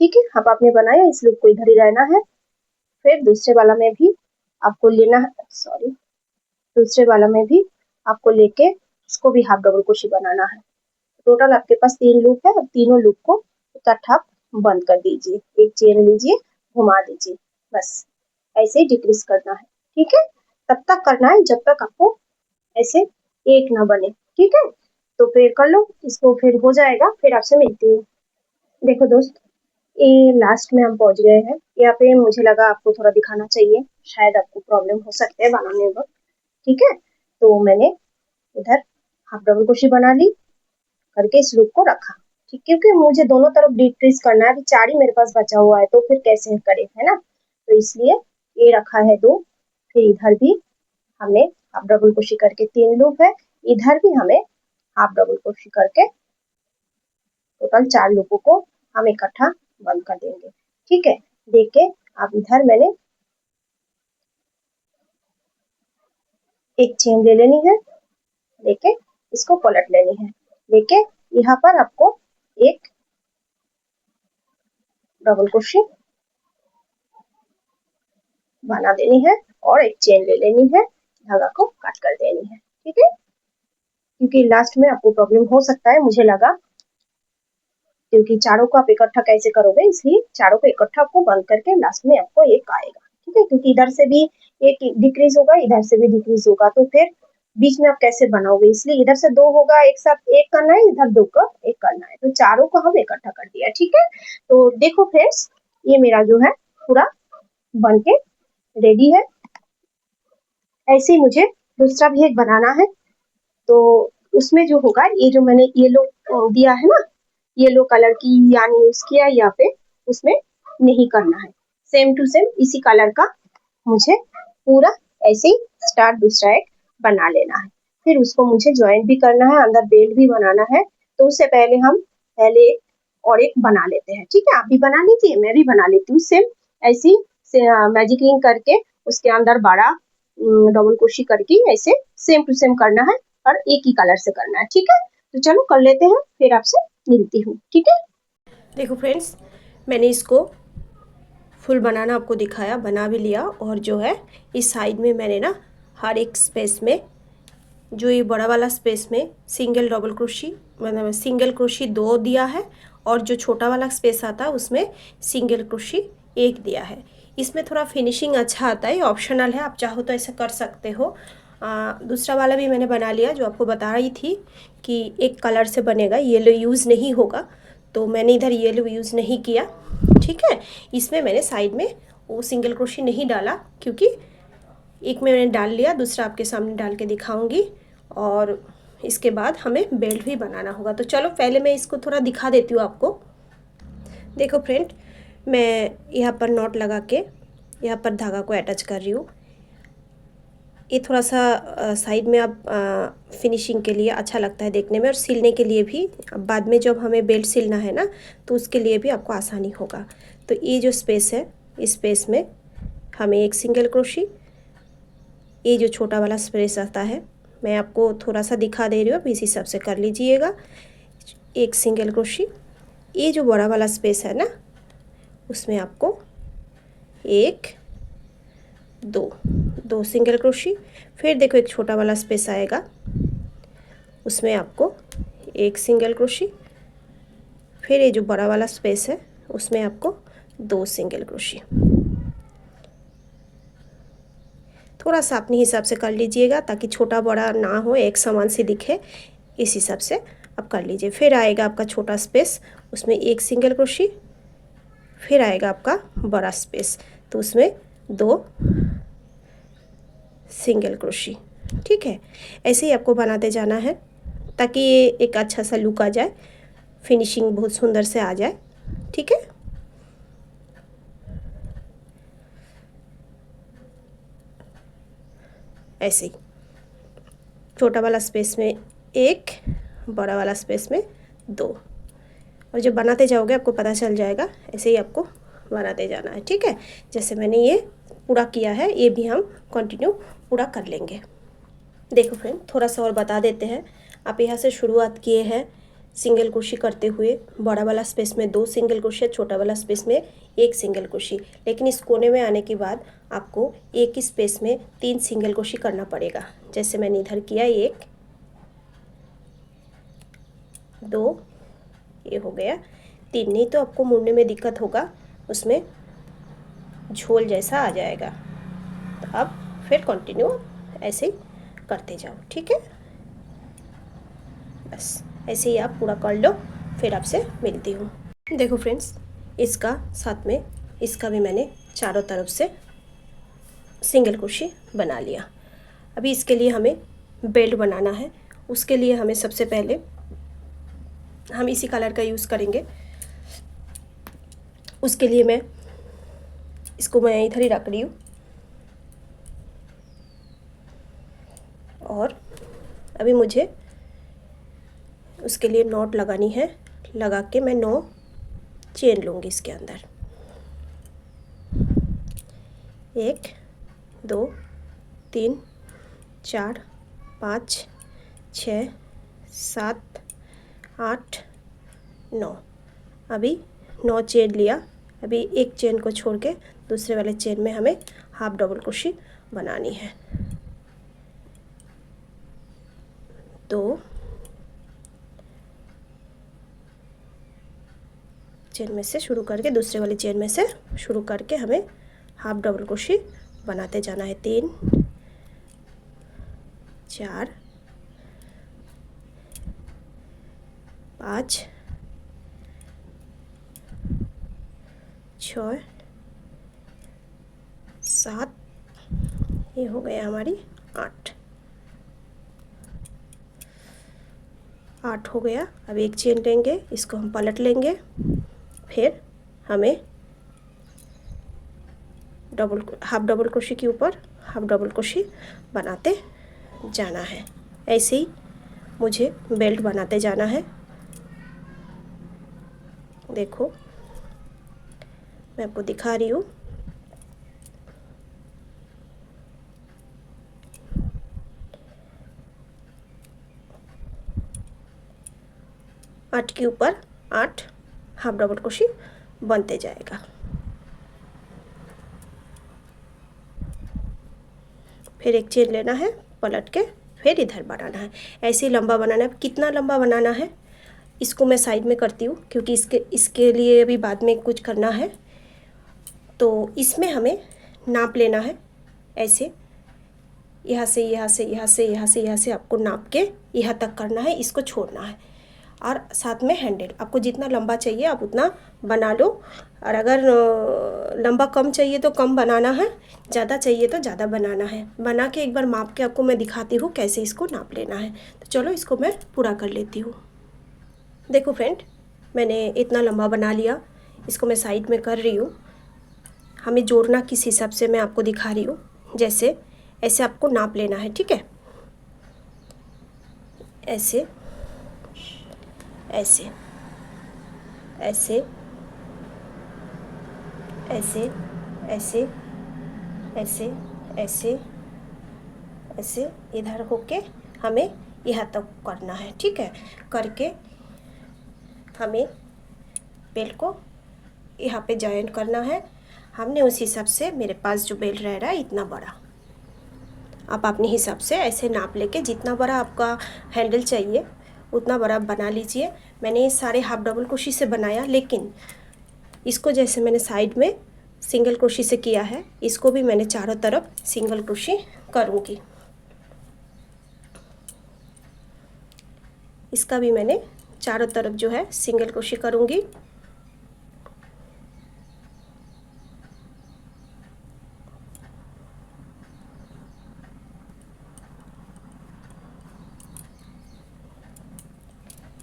ठीक है, अब आपने बनाया, इस लूप को इधर ही रहना है। फिर दूसरे वाला में भी आपको लेना है, सॉरी, दूसरे वाला में भी आपको लेके इसको भी हाफ डबल क्रोशिया बनाना है। टोटल आपके पास 3 लूप है। अब तीनों लूप को इकट्ठा बंद कर दीजिए, एक चेन लीजिए, घुमा दीजिए, बस ऐसे ही डिक्रीज करना है। ठीक है, तब तक करना है जब तक आपको ऐसे एक ना बने। ठीक है, तो फिर कर लो इसको, फिर हो जाएगा, फिर आपसे मिलती हूँ। देखो दोस्त, ये लास्ट में हम पहुंच गए हैं। यहाँ पे मुझे लगा आपको थोड़ा दिखाना चाहिए, शायद आपको प्रॉब्लम हो सकते हैं बनाने में। ठीक है, तो मैंने इधर हाफ डबल क्रोशिया बना ली, करके इस लूप को रखा। ठीक, क्योंकि मुझे दोनों तरफ डिक्रीज करना है, अभी 4 ही मेरे पास बचा हुआ है, तो फिर कैसे करे, है ना। तो इसलिए ये रखा है 2। फिर इधर भी हमने हाफ डबल क्रोशिया करके 3 लूप है, इधर भी हमें हाफ डबल क्रोशिया करके टोटल 4 लूपों को हम इकट्ठा बंद कर देंगे। ठीक है, देखिए अब इधर मैंने एक चेन ले लेनी है, लेके इसको पलट लेनी है, लेके यहाँ पर आपको एक डबल क्रोशिया बना देनी है और एक चेन ले लेनी है, धागा को कट कर देनी है। ठीक है, क्योंकि लास्ट में आपको प्रॉब्लम हो सकता है, मुझे लगा, क्योंकि चारों को आप इकट्ठा कैसे करोगे, इसलिए चारों को इकट्ठा आपको बंद करके लास्ट में आपको एक आएगा। ठीक है, क्योंकि इधर से भी एक डिक्रीज होगा, इधर से भी डिक्रीज होगा, तो फिर बीच में आप कैसे बनाओगे, इसलिए इधर से 2 होगा, एक साथ एक करना है, इधर 2 का एक करना है, तो चारों को हम इकट्ठा कर दिया। ठीक है, तो देखो फ्रेंड्स, ये मेरा जो है पूरा बन के रेडी है। ऐसे ही मुझे दूसरा भी एक बनाना है, तो उसमें जो होगा, ये जो मैंने येलो दिया है ना, येलो कलर की यान यूज किया, या पे उसमें नहीं करना है, सेम टू सेम इसी कलर का मुझे पूरा ऐसे ही स्टार्ट दूसरा एक बना लेना है। फिर उसको मुझे ज्वाइंट भी करना है, अंदर बेल्ट भी बनाना है, तो उससे पहले हम पहले एक और एक बना लेते हैं। ठीक है, आप भी बना लीजिए, मैं भी बना लेती हूँ सेम ऐसी मैजिक रिंग करके उसके अंदर बड़ा डबल क्रोशिया करके ऐसे सेम टू सेम करना है, और एक ही कलर से करना है। ठीक है, तो चलो कर लेते हैं, फिर आपसे मिलती हूँ। ठीक है, देखो फ्रेंड्स, मैंने इसको फुल बनाना आपको दिखाया, बना भी लिया, और जो है इस साइड में मैंने ना हर एक स्पेस में, जो ये बड़ा वाला स्पेस में सिंगल डबल क्रोशिया, मतलब सिंगल क्रोशिया 2 दिया है, और जो छोटा वाला स्पेस आता है उसमें सिंगल क्रोशिया 1 दिया है। इसमें थोड़ा फिनिशिंग अच्छा आता है, ऑप्शनल है, आप चाहो तो ऐसा कर सकते हो। दूसरा वाला भी मैंने बना लिया, जो आपको बता रही थी कि एक कलर से बनेगा, येलो यूज़ नहीं होगा, तो मैंने इधर येलो यूज़ नहीं किया। ठीक है, इसमें मैंने साइड में वो सिंगल क्रोशिया नहीं डाला, क्योंकि एक में मैंने डाल लिया, दूसरा आपके सामने डाल के दिखाऊंगी, और इसके बाद हमें बेल्ट भी बनाना होगा। तो चलो पहले मैं इसको थोड़ा दिखा देती हूँ आपको। देखो फ्रेंड, मैं यहाँ पर नॉट लगा के यहाँ पर धागा को अटैच कर रही हूँ। ये थोड़ा सा साइड में अब फिनिशिंग के लिए अच्छा लगता है देखने में, और सिलने के लिए भी बाद में जब हमें बेल्ट सिलना है ना, तो उसके लिए भी आपको आसानी होगा। तो ये जो स्पेस है, इस स्पेस में हमें एक सिंगल क्रोशी, ये जो छोटा वाला स्पेस आता है मैं आपको थोड़ा सा दिखा दे रही हूँ, इस हिसाब से कर लीजिएगा। एक सिंगल क्रोशी, ये जो बड़ा वाला स्पेस है ना, उसमें आपको एक दो सिंगल क्रोशी। फिर देखो एक छोटा वाला स्पेस आएगा, उसमें आपको एक सिंगल क्रोशी। फिर ये जो बड़ा वाला स्पेस है उसमें आपको 2 सिंगल क्रोशी। थोड़ा सा अपने हिसाब से कर लीजिएगा ताकि छोटा बड़ा ना हो, एक समान सी दिखे, इस हिसाब से आप कर लीजिए। फिर आएगा आपका छोटा स्पेस, उसमें एक सिंगल क्रोशी। फिर आएगा आपका बड़ा स्पेस, तो उसमें 2 सिंगल क्रोशी। ठीक है, ऐसे ही आपको बनाते जाना है ताकि ये एक अच्छा सा लुक आ जाए, फिनिशिंग बहुत सुंदर से आ जाए। ठीक है, ऐसे ही छोटा वाला स्पेस में 1, बड़ा वाला स्पेस में 2, और जब बनाते जाओगे आपको पता चल जाएगा। ऐसे ही आपको बनाते जाना है। ठीक है, जैसे मैंने ये पूरा किया है, ये भी हम कंटिन्यू पूरा कर लेंगे। देखो फ्रेंड, थोड़ा सा और बता देते हैं। आप यहाँ से शुरुआत किए हैं सिंगल क्रोशी करते हुए, बड़ा वाला स्पेस में 2 सिंगल क्रोशी, छोटा वाला स्पेस में 1 सिंगल क्रोशी। लेकिन इस कोने में आने के बाद आपको एक ही स्पेस में 3 सिंगल क्रोशी करना पड़ेगा। जैसे मैंने इधर किया 1 2, ये हो गया 3। नहीं तो आपको मुड़ने में दिक्कत होगा, उसमें झोल जैसा आ जाएगा। तो अब फिर कंटिन्यू ऐसे ही करते जाओ। ठीक है, बस ऐसे ही आप पूरा कर लो, फिर आपसे मिलती हूँ। देखो फ्रेंड्स, इसका साथ में इसका भी मैंने चारों तरफ से सिंगल क्रोशी बना लिया। अभी इसके लिए हमें बेल्ट बनाना है। उसके लिए हमें सबसे पहले हम इसी कलर का यूज़ करेंगे। उसके लिए मैं इसको इधर ही रख रही हूँ, और अभी मुझे उसके लिए नॉट लगानी है। लगा के मैं 9 चेन लूँगी इसके अंदर। 1 2 3 4 5 6 7 8 9। अभी 9 चेन लिया। अभी एक चेन को छोड़ के दूसरे वाले चेन में हमें हाफ डबल क्रोशी बनानी है। 2 चेन में से शुरू करके दूसरे वाली चेन में से शुरू करके हमें हाफ डबल क्रोशी बनाते जाना है। 3 4 5 6 7, ये हो गया हमारी 8 हो गया। अब एक चेन लेंगे, इसको हम पलट लेंगे, फिर हमें हाफ डबल क्रोशी के ऊपर हाफ डबल क्रोशी बनाते जाना है। ऐसे ही मुझे बेल्ट बनाते जाना है। देखो मैं आपको दिखा रही हूँ। आठ के ऊपर 8 हाफ डबल क्रोशी बनते जाएगा। फिर एक चेन लेना है, पलट के फिर इधर बनाना है। ऐसे ही लंबा बनाना है। कितना लंबा बनाना है इसको मैं साइड में करती हूँ, क्योंकि इसके लिए अभी बाद में कुछ करना है। तो इसमें हमें नाप लेना है। ऐसे यहाँ से यहाँ से यहाँ से यहाँ से यहाँ से आपको नाप के यहाँ तक करना है, इसको छोड़ना है। और साथ में हैंडल, आपको जितना लंबा चाहिए आप उतना बना लो, और अगर लंबा कम चाहिए तो कम बनाना है, ज़्यादा चाहिए तो ज़्यादा बनाना है। बना के एक बार माप के आपको मैं दिखाती हूँ कैसे इसको नाप लेना है। तो चलो इसको मैं पूरा कर लेती हूँ। देखो फ्रेंड, मैंने इतना लंबा बना लिया। इसको मैं साइड में कर रही हूँ। हमें जोड़ना किस हिसाब से मैं आपको दिखा रही हूँ, जैसे ऐसे आपको नाप लेना है, ठीक है। ऐसे ऐसे ऐसे ऐसे ऐसे ऐसे ऐसे ऐसे इधर होके हमें यहाँ तक करना है, ठीक है। करके हमें बेल्ट को यहाँ पे जॉइन करना है। हमने उस हिसाब से, मेरे पास जो बेल्ट रह रहा है इतना बड़ा, आप अपने हिसाब से ऐसे नाप लेके जितना बड़ा आपका हैंडल चाहिए उतना बड़ा बना लीजिए। मैंने ये सारे हाफ डबल क्रोशे से बनाया, लेकिन इसको जैसे मैंने साइड में सिंगल क्रोशे से किया है, इसको भी मैंने चारों तरफ सिंगल क्रोशे करूँगी। इसका भी मैंने चारों तरफ जो है सिंगल क्रोशे करूँगी।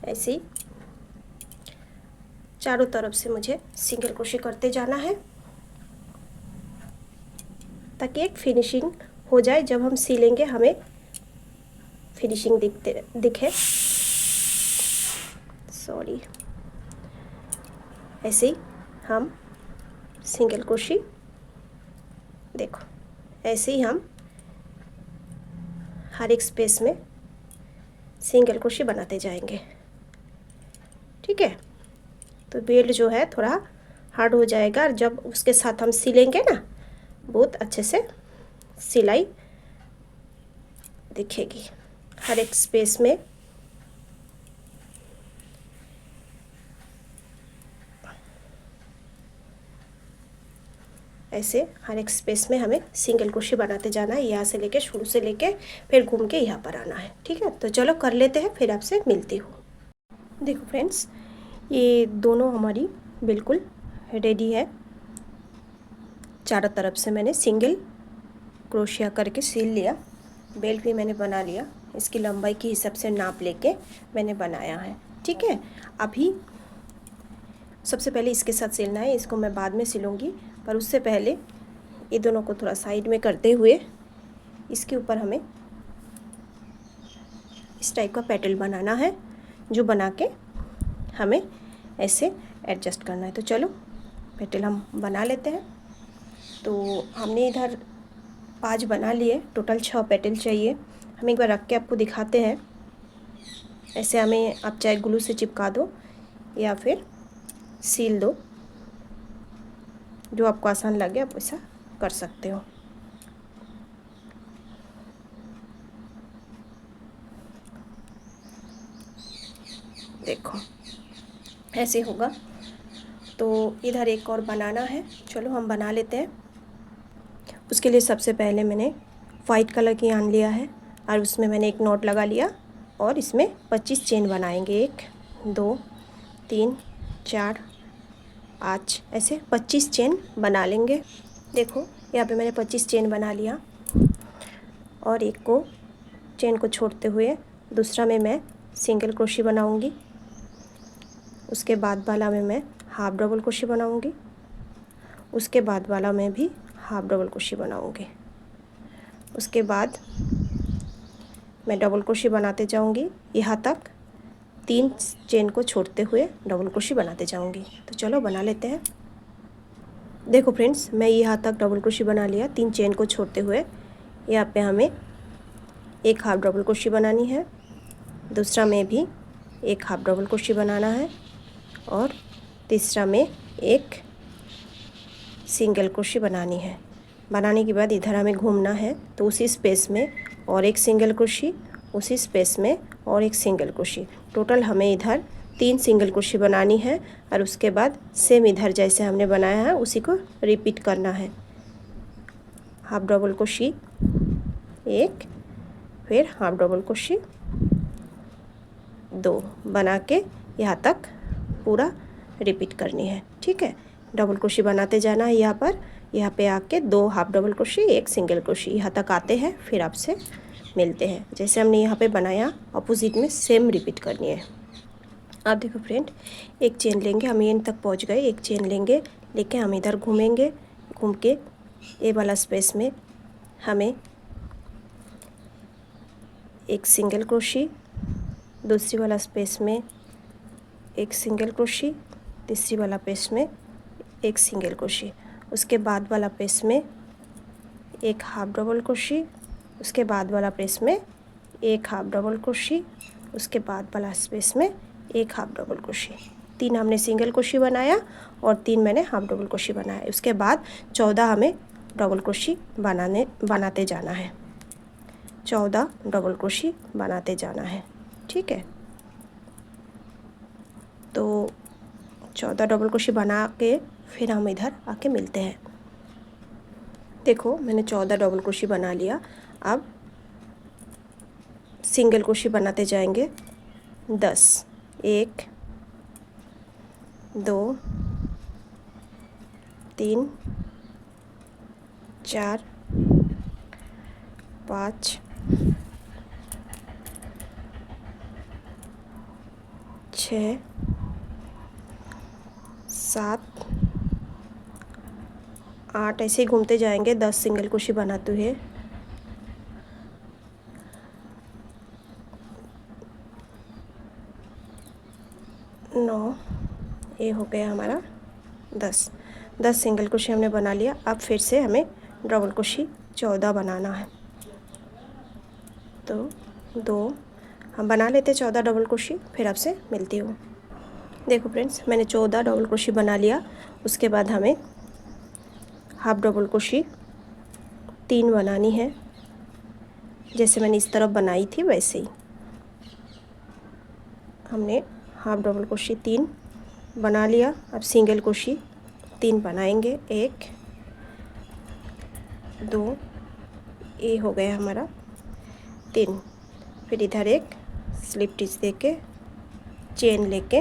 ऐसे ही चारों तरफ से मुझे सिंगल क्रोशे करते जाना है, ताकि एक फिनिशिंग हो जाए। जब हम सिलेंगे हमें फिनिशिंग दिखे। सॉरी। ऐसे ही हम सिंगल क्रोशे, देखो ऐसे ही हम हर एक स्पेस में सिंगल क्रोशे बनाते जाएंगे, ठीक है। तो बेल्ट जो है थोड़ा हार्ड हो जाएगा, और जब उसके साथ हम सिलेंगे ना, बहुत अच्छे से सिलाई दिखेगी हर एक स्पेस में। ऐसे हर एक स्पेस में हमें सिंगल क्रोशे बनाते जाना है, यहाँ से लेके, शुरू से लेके फिर घूम के यहाँ पर आना है, ठीक है। तो चलो कर लेते हैं, फिर आपसे मिलती हूँ। देखो फ्रेंड्स, ये दोनों हमारी बिल्कुल रेडी है। चारों तरफ से मैंने सिंगल क्रोशिया करके सिल लिया। बेल्ट भी मैंने बना लिया, इसकी लंबाई के हिसाब से नाप लेके मैंने बनाया है, ठीक है। अभी सबसे पहले इसके साथ सिलना है, इसको मैं बाद में सिलूँगी, पर उससे पहले ये दोनों को थोड़ा साइड में करते हुए इसके ऊपर हमें इस टाइप का पेटल बनाना है, जो बना के हमें ऐसे एडजस्ट करना है। तो चलो पेटल हम बना लेते हैं। तो हमने इधर 5 बना लिए, टोटल 6 पेटल चाहिए। हम एक बार रख के आपको दिखाते हैं। ऐसे हमें आप चाहे ग्लू से चिपका दो या फिर सील दो, जो आपको आसान लगे आप ऐसा कर सकते हो। देखो ऐसे होगा। तो इधर एक और बनाना है, चलो हम बना लेते हैं। उसके लिए सबसे पहले मैंने वाइट कलर की यार्न लिया है, और उसमें मैंने एक नॉट लगा लिया, और इसमें 25 चेन बनाएंगे। 1 2 3 4 5, ऐसे 25 चेन बना लेंगे। देखो यहाँ पे मैंने 25 चेन बना लिया, और एक को चेन को छोड़ते हुए दूसरा में मैं सिंगल क्रोशे बनाऊंगी। उसके बाद वाला में मैं हाफ डबल क्रोशे बनाऊंगी। उसके बाद वाला में भी हाफ डबल क्रोशे बनाऊंगी। उसके बाद मैं डबल क्रोशे बनाते जाऊंगी, यहाँ तक 3 चेन को छोड़ते हुए डबल क्रोशे बनाते जाऊंगी। तो चलो बना लेते हैं। देखो फ्रेंड्स, मैं यहाँ तक डबल क्रोशे बना लिया 3 चेन को छोड़ते हुए। यहाँ पे हमें एक हाफ डबल क्रोशे बनानी है, दूसरा में भी एक हाफ डबल क्रोशे बनाना है, और तीसरा में एक सिंगल क्रोशे बनानी है। बनाने के बाद इधर हमें घूमना है, तो उसी स्पेस में और एक सिंगल क्रोशे, उसी स्पेस में और एक सिंगल क्रोशे। टोटल हमें इधर 3 सिंगल क्रोशे बनानी है, और उसके बाद सेम इधर जैसे हमने बनाया है उसी को रिपीट करना है। हाफ डबल क्रोशे एक, फिर हाफ डबल क्रोशे 2 बना के यहाँ तक पूरा रिपीट करनी है, ठीक है। डबल क्रोशे बनाते जाना है। यहाँ पे आके 2 half double crochet, 1 single crochet, यहाँ तक आते हैं। फिर आपसे मिलते हैं। जैसे हमने यहाँ पे बनाया अपोजिट में सेम रिपीट करनी है। अब देखो फ्रेंड, एक चेन लेंगे, हम एंड तक पहुंच गए। एक चेन लेंगे, लेके हम इधर घूमेंगे, घूम के ए वाला स्पेस में हमें एक सिंगल क्रोशी, दूसरी वाला स्पेस में एक सिंगल क्रोशी, तीसरी वाला पेस में एक सिंगल क्रोशी, उसके बाद वाला पेस में एक हाफ डबल क्रोशी, उसके बाद वाला पेस में एक हाफ डबल क्रोशी, उसके बाद वाला स्पेस में एक हाफ डबल क्रोशी। 3 हमने सिंगल क्रोशी बनाया और 3 मैंने हाफ डबल क्रोशी बनाया। उसके बाद 14 हमें डबल क्रोशी बनाते जाना है। 14 डबल क्रोशी बनाते जाना है, ठीक है। तो 14 डबल क्रोशी बना के फिर हम इधर आके मिलते हैं। देखो मैंने 14 डबल क्रोशी बना लिया। अब सिंगल क्रोशी बनाते जाएंगे 10। 1 2 3 4 5 6 7 8 ऐसे ही घूमते जाएंगे 10 सिंगल क्रोशी बनाते हुए। 9, ये हो गया हमारा 10। 10 सिंगल क्रोशी हमने बना लिया। अब फिर से हमें डबल क्रोशी 14 बनाना है। तो 2 हम बना लेते 14 डबल क्रोशी, फिर आपसे मिलती हूँ। देखो फ्रेंड्स, मैंने 14 डबल क्रोशी बना लिया। उसके बाद हमें हाफ डबल क्रोशी 3 बनानी है, जैसे मैंने इस तरफ बनाई थी वैसे ही हमने हाफ डबल क्रोशी 3 बना लिया। अब सिंगल क्रोशी 3 बनाएंगे। 1 2, ये हो गया हमारा 3। फिर इधर एक स्लिप स्टिच देके चेन लेके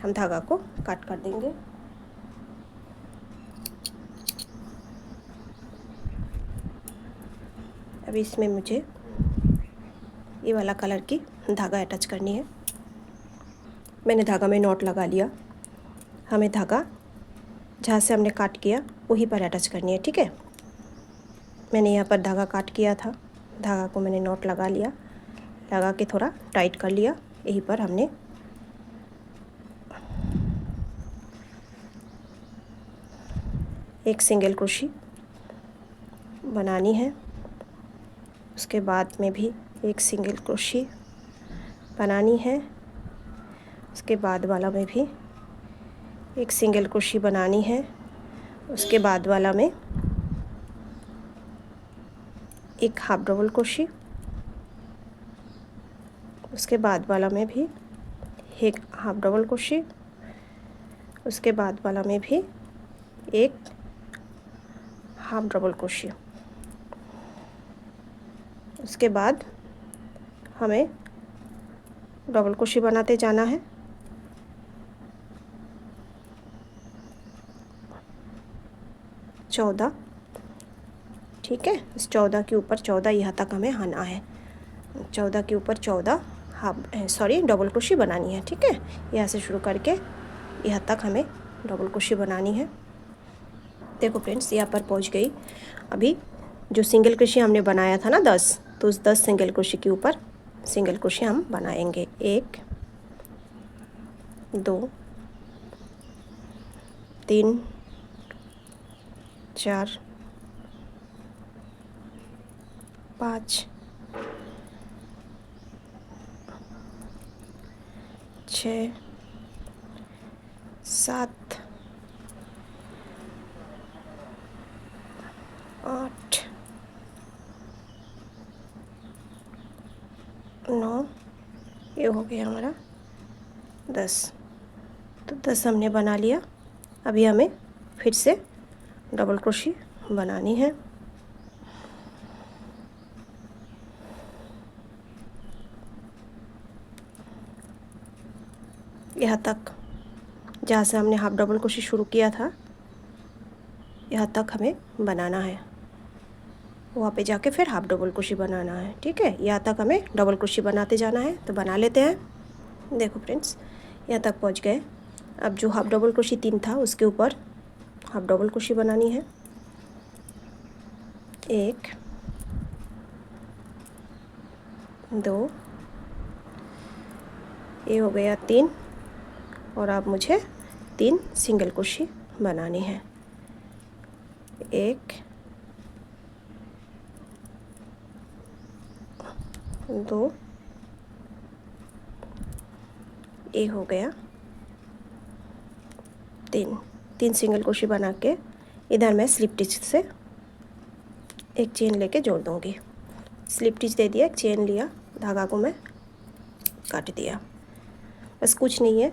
हम धागा को काट कर देंगे। अब इसमें मुझे ये वाला कलर की धागा अटैच करनी है। मैंने धागा में नॉट लगा लिया। हमें धागा जहाँ से हमने काट किया वहीं पर अटैच करनी है, ठीक है। मैंने यहाँ पर धागा काट किया था, धागा को मैंने नॉट लगा लिया, लगा के थोड़ा टाइट कर लिया। यहीं पर हमने एक सिंगल क्रोशी बनानी है। उसके बाद में भी एक सिंगल क्रोशी बनानी है। उसके बाद वाला में भी एक सिंगल क्रोशी बनानी है। उसके बाद वाला में एक हाफ डबल क्रोशी, उसके बाद वाला में भी एक हाफ डबल क्रोशी, उसके बाद वाला में भी एक हाफ डबल क्रोशी। उसके बाद हमें डबल क्रोशी बनाते जाना है। चौदह, ठीक है। इस 14 के ऊपर 14 यहाँ तक हमें आना है। 14 के ऊपर 14 डबल क्रोशी बनानी है, ठीक है। यहाँ से शुरू करके यहाँ तक हमें डबल क्रोशी बनानी है। देखो फ्रेंड्स, यहाँ पर पहुँच गई। अभी जो सिंगल क्रोशी हमने बनाया था ना 10, तो उस 10 सिंगल क्रोशी के ऊपर सिंगल क्रोशी हम बनाएंगे। 1 2 3 4 5 6 7 8 9, ये हो गया हमारा 10। तो 10 हमने बना लिया। अभी हमें फिर से डबल क्रोशी बनानी है। यहाँ तक जहाँ से हमने हाफ डबल क्रोशी शुरू किया था, यहाँ तक हमें बनाना है। वहाँ पे जाके फिर हाफ डबल क्रोशी बनाना है, ठीक है। यहाँ तक हमें डबल क्रोशी बनाते जाना है। तो बना लेते हैं। देखो फ्रेंड्स, यहाँ तक पहुँच गए। अब जो हाफ डबल क्रोशी 3 था उसके ऊपर हाफ डबल क्रोशी बनानी है। 1 2, ये हो गया 3, और अब मुझे 3 सिंगल क्रोशी बनानी है। 1 2, ये हो गया 3 सिंगल क्रोशी बना के इधर मैं स्लिप स्टिच से एक चेन लेके जोड़ दूँगी। स्लिप स्टिच दे दिया, एक चेन लिया, धागा को मैं काट दिया। बस कुछ नहीं है,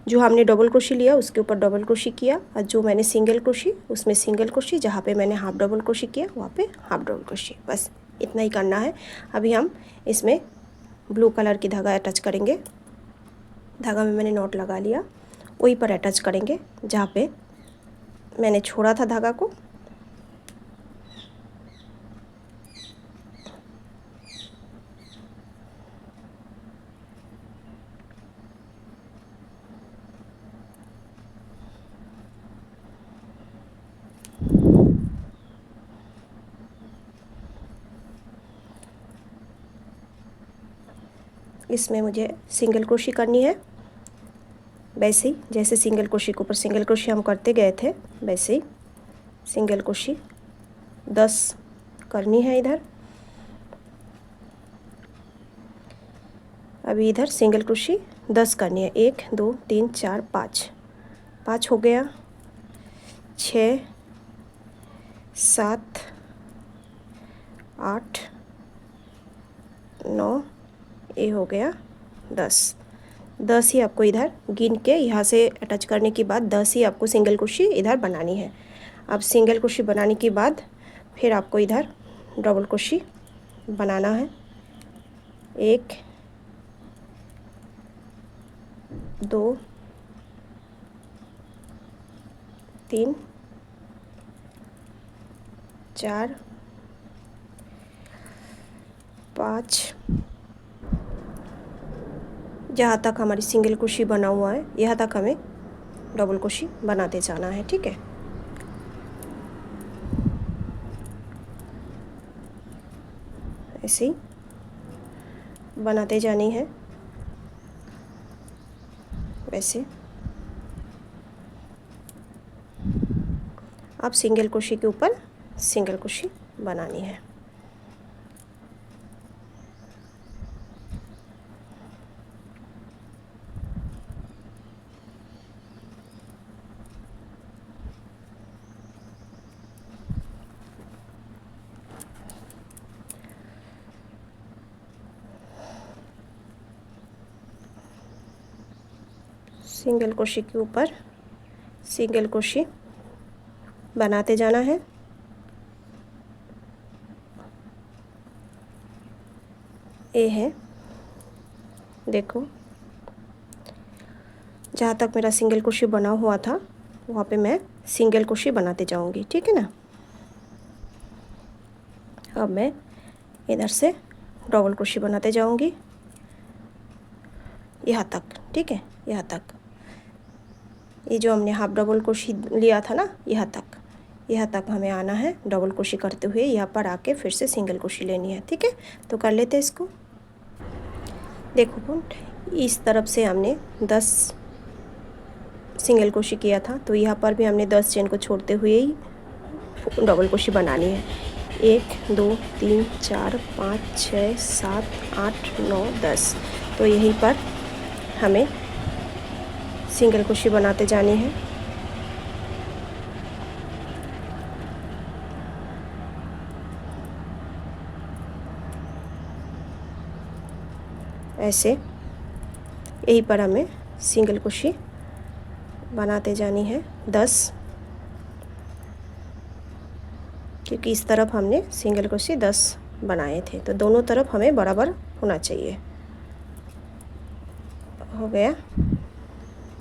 जो हमने डबल क्रोशी लिया उसके ऊपर डबल क्रोशी किया, और जो मैंने सिंगल क्रोशी उसमें सिंगल क्रोशी, जहाँ पे मैंने हाफ डबल क्रोशी किया वहाँ पे हाफ डबल क्रोशी, बस इतना ही करना है। अभी हम इसमें ब्लू कलर की धागा अटैच करेंगे। धागा में मैंने नॉट लगा लिया, वहीं पर अटैच करेंगे जहाँ पे मैंने छोड़ा था धागा को। इसमें मुझे सिंगल क्रोशी करनी है, वैसे ही जैसे सिंगल क्रोशी के ऊपर सिंगल क्रोशी हम करते गए थे वैसे ही सिंगल क्रोशी 10 करनी है इधर। अभी इधर सिंगल क्रोशी 10 करनी है। 1 2 3 4 5, 5 हो गया, 6 7 8 9, ये हो गया 10। 10 ही आपको इधर गिन के यहाँ से अटैच करने के बाद 10 ही आपको सिंगल क्रोशी इधर बनानी है। अब सिंगल क्रोशी बनाने के बाद फिर आपको इधर डबल क्रोशी बनाना है। 1 2 3 4 5, जहाँ तक हमारी सिंगल क्रोशी बना हुआ है यहाँ तक हमें डबल क्रोशी बनाते जाना है, ठीक है। ऐसे ही बनाते जानी है, वैसे अब सिंगल क्रोशी के ऊपर सिंगल क्रोशी बनानी है। सिंगल क्रोशी के ऊपर सिंगल क्रोशी बनाते जाना है। ये है, देखो जहाँ तक मेरा सिंगल क्रोशी बना हुआ था वहाँ पे मैं सिंगल क्रोशी बनाते जाऊँगी, ठीक है ना। अब मैं इधर से डबल क्रोशी बनाते जाऊँगी यहाँ तक, ठीक है। यहाँ तक ये जो हमने हाफ डबल क्रोशी लिया था ना, यहाँ तक हमें आना है डबल क्रोशी करते हुए। यहाँ पर आके फिर से सिंगल क्रोशी लेनी है, ठीक है। तो कर लेते हैं इसको। देखो फ्रेंड, इस तरफ से हमने 10 सिंगल क्रोशी किया था, तो यहाँ पर भी हमने 10 चेन को छोड़ते हुए ही डबल क्रोशी बनानी है। 1 2 3 4 5 6 7 8 9 10, तो यहीं पर हमें सिंगल क्रोशी बनाते जानी है। ऐसे यहीं पर हमें सिंगल क्रोशी बनाते जानी है 10, क्योंकि इस तरफ हमने सिंगल क्रोशी 10 बनाए थे, तो दोनों तरफ हमें बराबर होना चाहिए। हो गया।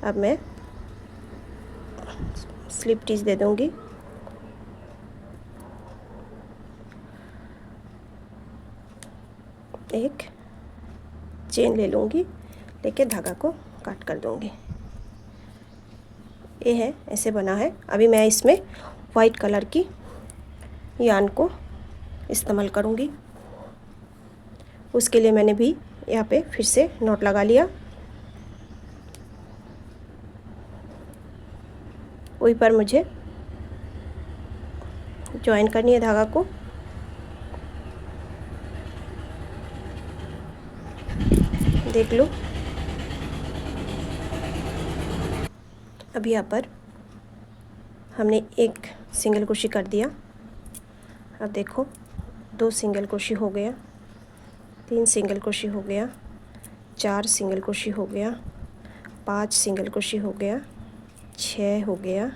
अब मैं स्लिप स्टिच दे दूँगी। एक चेन ले लूँगी, लेके धागा को काट कर दूँगी। ये है, ऐसे बना है। अभी मैं इसमें वाइट कलर की यार्न को इस्तेमाल करूँगी। उसके लिए मैंने भी यहाँ पे फिर से नॉट लगा लिया। वहीं पर मुझे ज्वाइन करनी है धागा को। देख लो, अभी यहाँ पर हमने एक सिंगल क्रोशे कर दिया। अब देखो, 2 सिंगल क्रोशे हो गया, 3 सिंगल क्रोशे हो गया, 4 सिंगल क्रोशे हो गया, 5 सिंगल क्रोशे हो गया, 6 हो गया,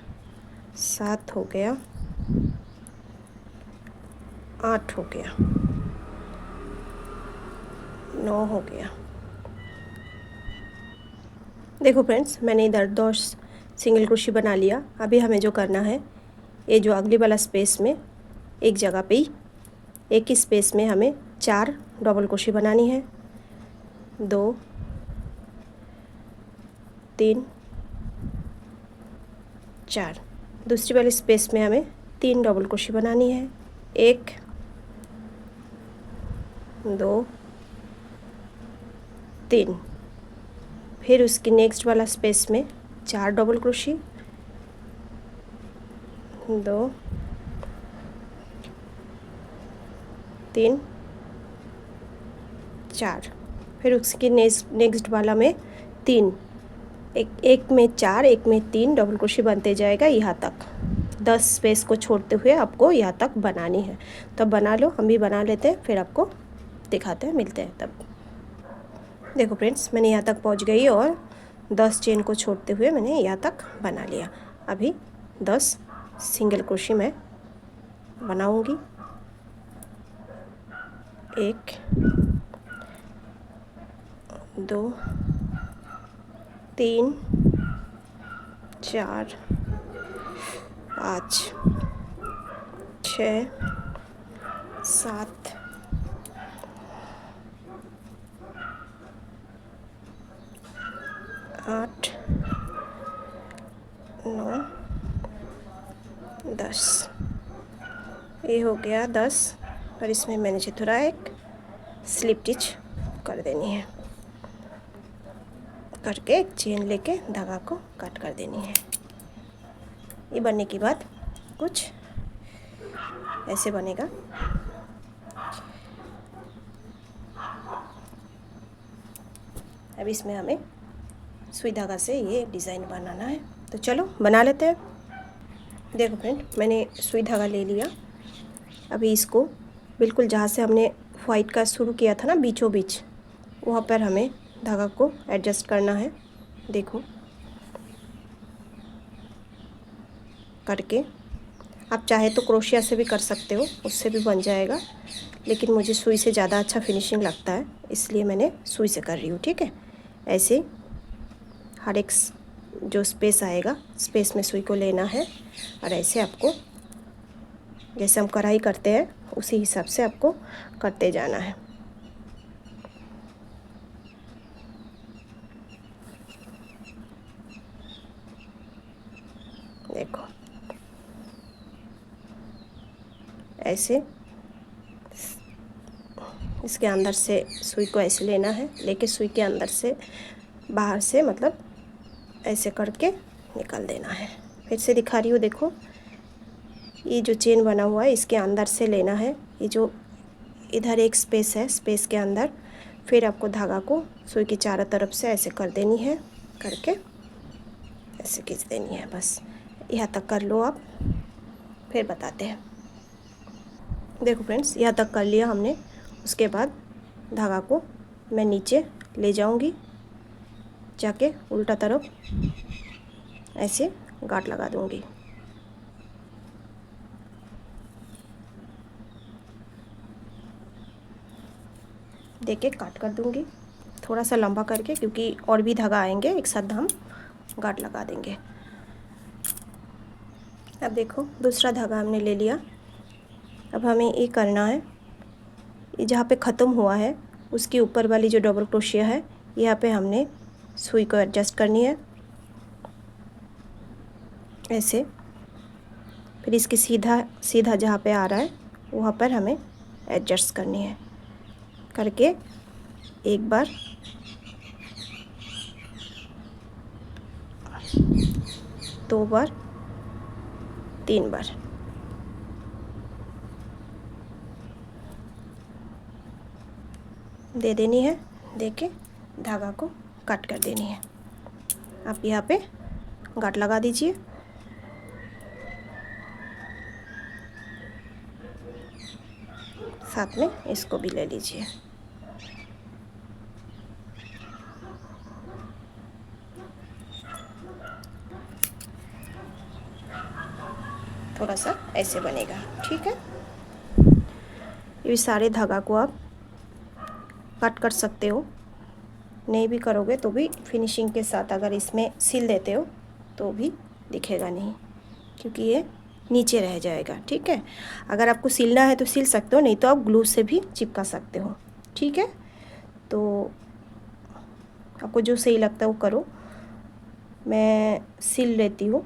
7 हो गया, 8 हो गया, 9 हो गया। देखो फ्रेंड्स, मैंने इधर 2 सिंगल क्रोशे बना लिया। अभी हमें जो करना है, ये जो अगली वाला स्पेस में एक जगह पे ही, एक ही स्पेस में हमें 4 डबल क्रोशे बनानी है। 2 3 4। दूसरी वाली स्पेस में हमें 3 डबल क्रोशे बनानी है। 1 2 3। फिर उसकी नेक्स्ट वाला स्पेस में 4 डबल क्रोशे, 2 3 4। फिर उसकी नेक्स्ट वाला में 3, एक में 4, एक में 3 डबल क्रोशे बनते जाएगा यहाँ तक। 10 स्पेस को छोड़ते हुए आपको यहाँ तक बनानी है। तो बना लो, हम भी बना लेते हैं, फिर आपको दिखाते हैं, मिलते हैं तब। देखो फ्रेंड्स, मैंने यहाँ तक पहुँच गई और 10 चेन को छोड़ते हुए मैंने यहाँ तक बना लिया। अभी 10 सिंगल क्रोशे मैं बनाऊंगी। 1 2 3 4 5 6 7 8 9 10। ये हो गया 10। और इसमें मैंने थोड़ा एक स्लिप स्टिच कर देनी है, करके एक चेन लेके धागा को कट कर देनी है। ये बनने के बाद कुछ ऐसे बनेगा। अब इसमें हमें सुई धागा से ये डिज़ाइन बनाना है, तो चलो बना लेते हैं। देखो फ्रेंड, मैंने सुई धागा ले लिया। अभी इसको बिल्कुल जहाँ से हमने वाइट का शुरू किया था ना, बीचों बीच, वहाँ पर हमें धागा को एडजस्ट करना है। देखो, करके आप चाहे तो क्रोशिया से भी कर सकते हो, उससे भी बन जाएगा, लेकिन मुझे सुई से ज़्यादा अच्छा फिनिशिंग लगता है, इसलिए मैंने सुई से कर रही हूँ। ठीक है, ऐसे हर एक जो स्पेस आएगा, स्पेस में सुई को लेना है और ऐसे आपको, जैसे हम कढ़ाई करते हैं उसी हिसाब से आपको करते जाना है। देखो, ऐसे इसके अंदर से सुई को ऐसे लेना है, लेके सुई के अंदर से बाहर से मतलब ऐसे करके निकाल देना है। फिर से दिखा रही हूँ, देखो, ये जो चेन बना हुआ है इसके अंदर से लेना है। ये जो इधर एक स्पेस है, स्पेस के अंदर फिर आपको धागा को सुई की चारों तरफ से ऐसे कर देनी है, करके ऐसे खींच देनी है। बस यहाँ तक कर लो आप, फिर बताते हैं। देखो फ्रेंड्स, यहाँ तक कर लिया हमने। उसके बाद धागा को मैं नीचे ले जाऊंगी, जाके उल्टा तरफ ऐसे गांठ लगा दूंगी। देके काट कर दूंगी, थोड़ा सा लंबा करके, क्योंकि और भी धागा आएंगे, एक साथ हम गांठ लगा देंगे। अब देखो, दूसरा धागा हमने ले लिया। अब हमें ये करना है, ये जहाँ पे ख़त्म हुआ है उसके ऊपर वाली जो डबल क्रोशिया है, यहाँ पे हमने सुई को एडजस्ट करनी है ऐसे। फिर इसके सीधा सीधा जहाँ पे आ रहा है वहाँ पर हमें एडजस्ट करनी है करके एक बार, 2 बार, 3 बार। दे देनी है, दे के धागा को कट कर देनी है। आप यहाँ पे गांठ लगा दीजिए। साथ में इसको भी ले लीजिए। थोड़ा सा ऐसे बनेगा, ठीक है। ये सारे धागा को आप कट कर सकते हो, नहीं भी करोगे तो भी फिनिशिंग के साथ अगर इसमें सिल देते हो तो भी दिखेगा नहीं, क्योंकि ये नीचे रह जाएगा, ठीक है। अगर आपको सिलना है तो सिल सकते हो, नहीं तो आप ग्लू से भी चिपका सकते हो, ठीक है। तो आपको जो सही लगता है वो करो। मैं सिल लेती हूँ,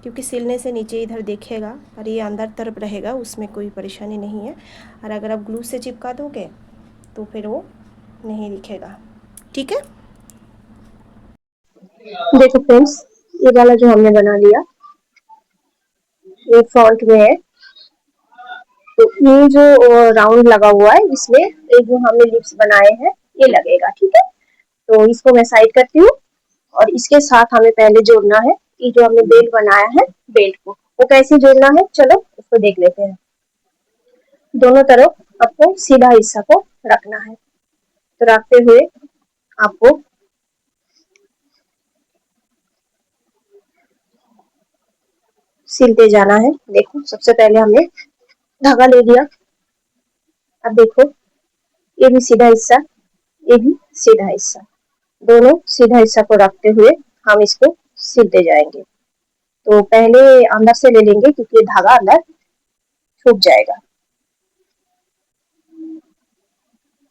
क्योंकि सिलने से नीचे इधर दिखेगा और ये अंदर तरफ रहेगा, उसमें कोई परेशानी नहीं है। और अगर आप ग्लू से चिपका दोगे तो फिर वो नहीं दिखेगा, ठीक है। देखो फ्रेंड्स, ये वाला जो हमने बना लिया ये फ्रंट में है, तो ये जो राउंड लगा हुआ है इसमें ये जो हमने लिप्स बनाए हैं ये लगेगा, ठीक है। तो इसको मैं साइड करती हूँ और इसके साथ हमें पहले जोड़ना है ये जो हमने बेल्ट बनाया है, बेल्ट को वो कैसे जोड़ना है चलो उसको देख लेते हैं। दोनों तरफ आपको सीधा हिस्सा को रखना है, तो रखते हुए आपको सिलते जाना है। देखो सबसे पहले हमने धागा ले लिया, अब देखो ये भी सीधा हिस्सा, ये भी सीधा हिस्सा, दोनों सीधा हिस्सा को रखते हुए हम इसको सिलते जाएंगे। तो पहले अंदर से ले लेंगे क्योंकि धागा अंदर छूट जाएगा,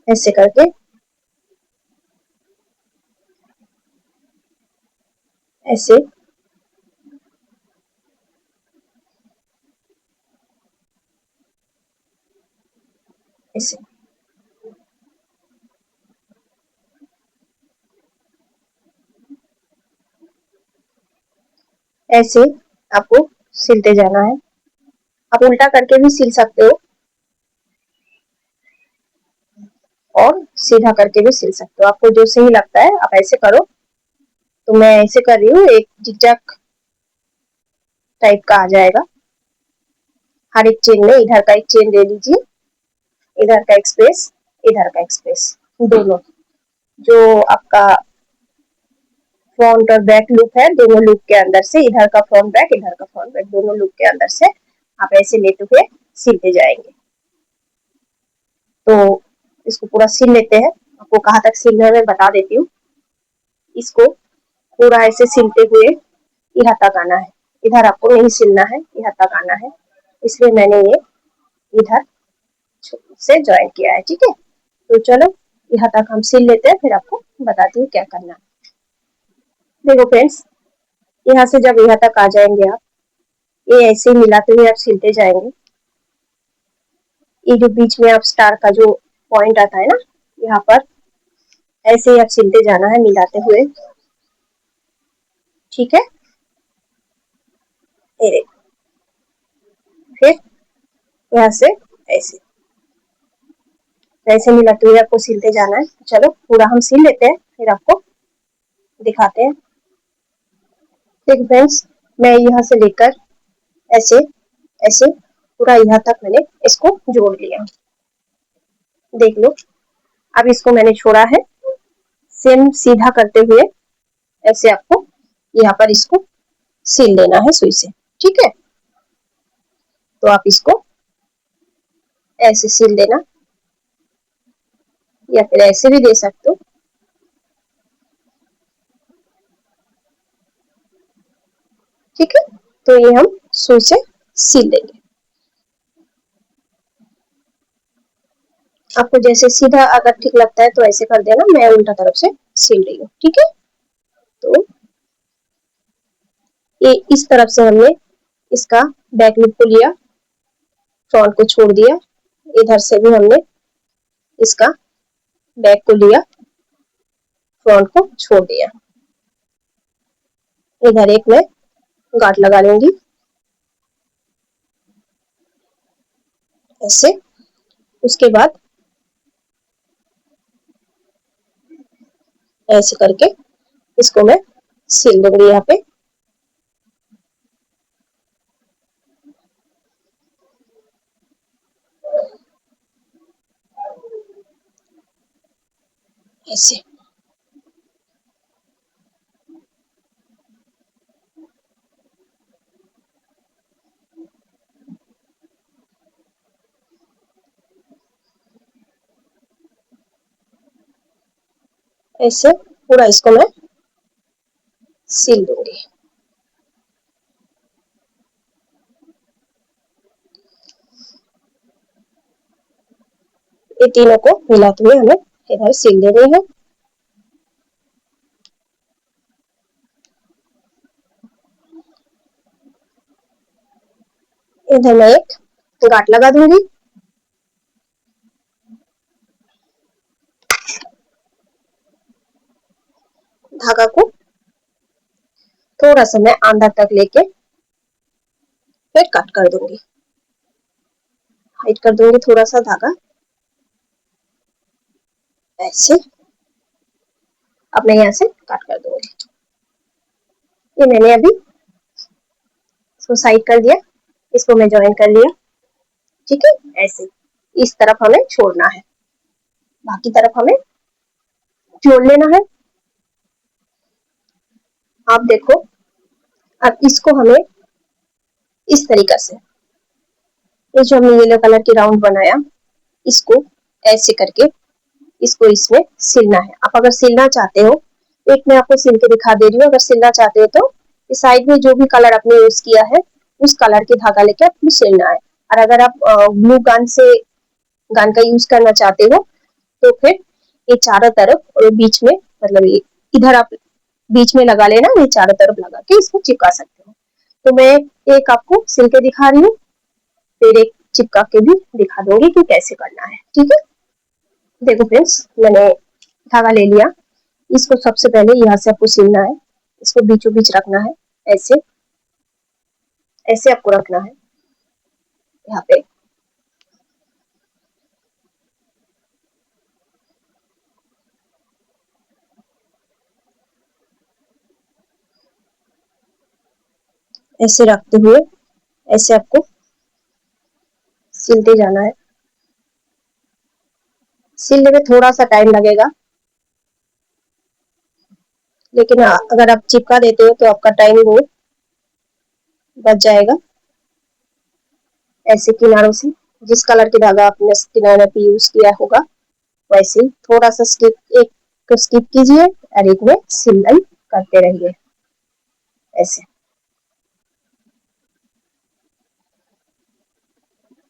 ऐसे करके ऐसे ऐसे ऐसे आपको सिलते जाना है। आप उल्टा करके भी सिल सकते हो और सीधा करके भी सिल सकते हो, आपको जो सही लगता है आप ऐसे करो। तो मैं ऐसे कर रही हूँ, एक जिगजैग टाइप का आ जाएगा। हर एक चेन में इधर का एक चेन ले लीजिए, इधर का एक स्पेस, इधर का एक स्पेस, दोनों जो आपका फ्रंट और बैक लूप है दोनों लूप के अंदर से, इधर का फ्रंट बैक इधर का फ्रंट बैक दोनों लूप के अंदर से आप ऐसे लेते हुए सिलते जाएंगे। तो इसको पूरा सिल लेते हैं, आपको कहाँ तक सिलना है मैं बता देती हूँ। इसको पूरा ऐसे सिलते हुए यहाँ तक आना है, इधर आपको नहीं सिलना है, यहाँ तक आना है, इसलिए मैंने ये इधर से ज्वाइन किया है, ठीक है। तो चलो यहाँ तक हम सिल लेते हैं, फिर आपको बताती हूँ क्या करना है। देखो फ्रेंड्स, यहाँ से जब यहाँ तक आ जाएंगे आप, ये ऐसे मिलाते हुए आप सिलते जाएंगे। ये जो बीच में आप स्टार का जो पॉइंट आता है ना, यहाँ पर ऐसे ही आप सिलते जाना है मिलाते हुए, ठीक है। ये फिर यहाँ से ऐसे ऐसे मिलाते हुए आपको सिलते जाना है। चलो पूरा हम सिल लेते हैं, फिर आपको दिखाते हैं। देखो फ्रेंड्स, मैं यहाँ से लेकर ऐसे ऐसे पूरा यहाँ तक मैंने इसको जोड़ लिया, देख लो। अब इसको मैंने छोड़ा है, सेम सीधा करते हुए ऐसे आपको यहाँ पर इसको सिल लेना है सुई से, ठीक है। तो आप इसको ऐसे सिल देना या फिर ऐसे भी दे सकते हो, ठीक है। तो ये हम सुई से सिल देंगे। आपको जैसे सीधा अगर ठीक लगता है तो ऐसे कर देना, मैं उल्टा तरफ से सिल रही हूँ, ठीक है। तो ये इस तरफ से हमने इसका बैक लुक को लिया, फ्रंट को छोड़ दिया। इधर से भी हमने इसका बैक को लिया, फ्रंट को छोड़ दिया। इधर एक मैं गांठ लगा लूंगी ऐसे। उसके बाद ऐसे करके इसको मैं सिल दूंगी यहाँ पे। ऐसे ऐसे पूरा इसको मैं सिल दूंगी। ये तीनों को मिलाते हुए हमें इधर सिल देनी है। इधर मैं एक गांठ लगा दूंगी। धागा को थोड़ा सा मैं अंदर तक लेके फिर कट कर दूंगी, हाइट कर दूंगी थोड़ा सा धागा ऐसे। अब मैं यहाँ से कट कर दूंगी। ये मैंने अभी इसको साइड कर दिया, इसको मैं ज्वाइन कर लिया। ठीक है, ऐसे इस तरफ हमें छोड़ना है, बाकी तरफ हमें जोड़ लेना है। आप देखो, अब इसको हमें इस तरीका से, ये जो हमने येलो कलर की राउंड बनाया, इसको ऐसे करके इसको इसमें सिलना है। आप अगर सिलना चाहते हो, एक मैं आपको सिल के दिखा दे रही हूँ। अगर सिलना चाहते हो तो इस साइड में जो भी कलर आपने यूज किया है उस कलर की धागा लेके आपको सिलना है। और अगर आप ग्लू गन से गन का यूज करना चाहते हो तो फिर ये चारों तरफ और बीच में, मतलब ये इधर आप बीच में लगा लेना, ये चारों तरफ लगा के इसको चिपका सकते हो। तो मैं एक आपको सिल के दिखा रही हूँ, फिर एक चिपका के भी दिखा दूंगी कि कैसे करना है। ठीक है, देखो फ्रेंड्स, मैंने धागा ले लिया। इसको सबसे पहले यहाँ से आपको सिलना है, इसको बीचों बीच रखना है ऐसे। ऐसे आपको रखना है यहाँ पे। ऐसे रखते हुए ऐसे आपको सिलते जाना है। सिलने में थोड़ा सा टाइम लगेगा, लेकिन अगर आप चिपका देते हो तो आपका टाइम वो बच जाएगा। ऐसे किनारों से जिस कलर की धागा आपने किनारे पे यूज किया होगा वैसे ही थोड़ा सा स्टिप, एक को स्टिप कीजिए और एक में सिलाई करते रहिए ऐसे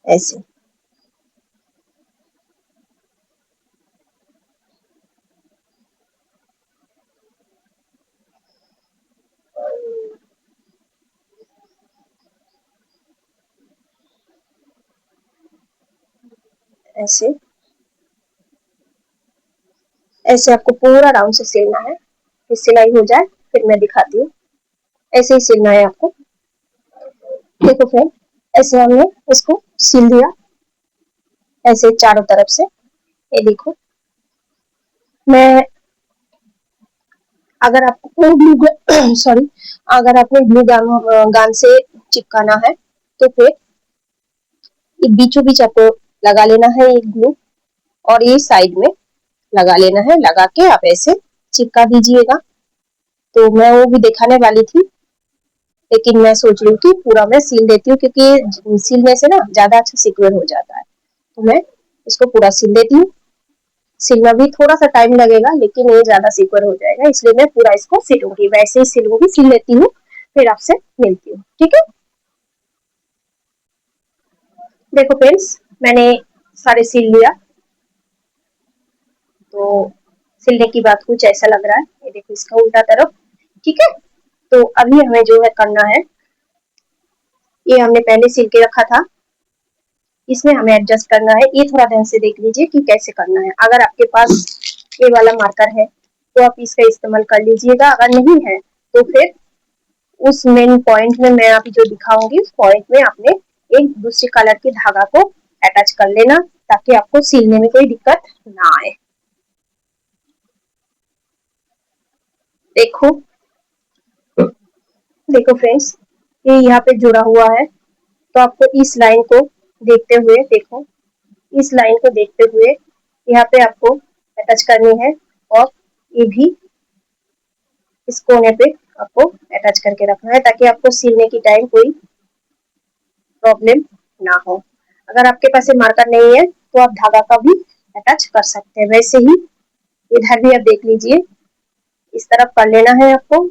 ऐसे। ऐसे ऐसे आपको पूरा राउंड से सिलना है। फिर सिलाई हो जाए फिर मैं दिखाती हूँ। ऐसे ही सिलना है आपको। देखो फ्रेंड, ऐसे हमने इसको सिल दिया ऐसे चारों तरफ से। ये देखो, मैं अगर आपको ग्लू सॉरी अगर आपने ग्लू गन से चिपकाना है तो फिर ये बीचों बीच आपको लगा लेना है एक ग्लू, और ये साइड में लगा लेना है। लगा के आप ऐसे चिपका दीजिएगा। तो मैं वो भी दिखाने वाली थी, लेकिन मैं सोच रही हूँ कि पूरा मैं सील देती हूँ, क्योंकि सीलने से ना ज्यादा अच्छा सिक्योर हो जाता है। तो मैं इसको पूरा सील देती हूँ। सिलना भी थोड़ा सा टाइम लगेगा, लेकिन ये ज्यादा सिक्योर हो जाएगा, इसलिए मैं पूरा इसको सिलूंगी। वैसे ही सिलूंगी, सिल लेती हूँ, फिर आपसे मिलती हूँ। ठीक है, देखो फ्रेंड्स, मैंने सारे सिल लिया। तो सिलने की बात कुछ ऐसा लग रहा है। ये देखो, इसका उल्टा तरफ ठीक है। तो अभी हमें जो है करना है, ये हमने पहले सिल के रखा था, इसमें हमें एडजस्ट करना है। ये थोड़ा ध्यान से देख लीजिए कि कैसे करना है। अगर आपके पास ये वाला मार्कर है तो आप इसका इस्तेमाल कर लीजिएगा, अगर नहीं है तो फिर उस मेन पॉइंट में मैं अभी जो दिखाऊंगी उस पॉइंट में आपने एक दूसरे कलर के धागा को अटैच कर लेना, ताकि आपको सिलने में कोई दिक्कत ना आए। देखो देखो फ्रेंड्स, ये यहाँ पे जुड़ा हुआ है, तो आपको इस लाइन को देखते हुए, देखो इस लाइन को देखते हुए यहाँ पे आपको अटैच करनी है, और ये भी इस कोने पे आपको अटैच करके रखना है, ताकि आपको सिलने की टाइम कोई प्रॉब्लम ना हो। अगर आपके पास ये मार्कर नहीं है तो आप धागा का भी अटैच कर सकते हैं। वैसे ही इधर भी आप देख लीजिए, इस तरफ कर लेना है आपको,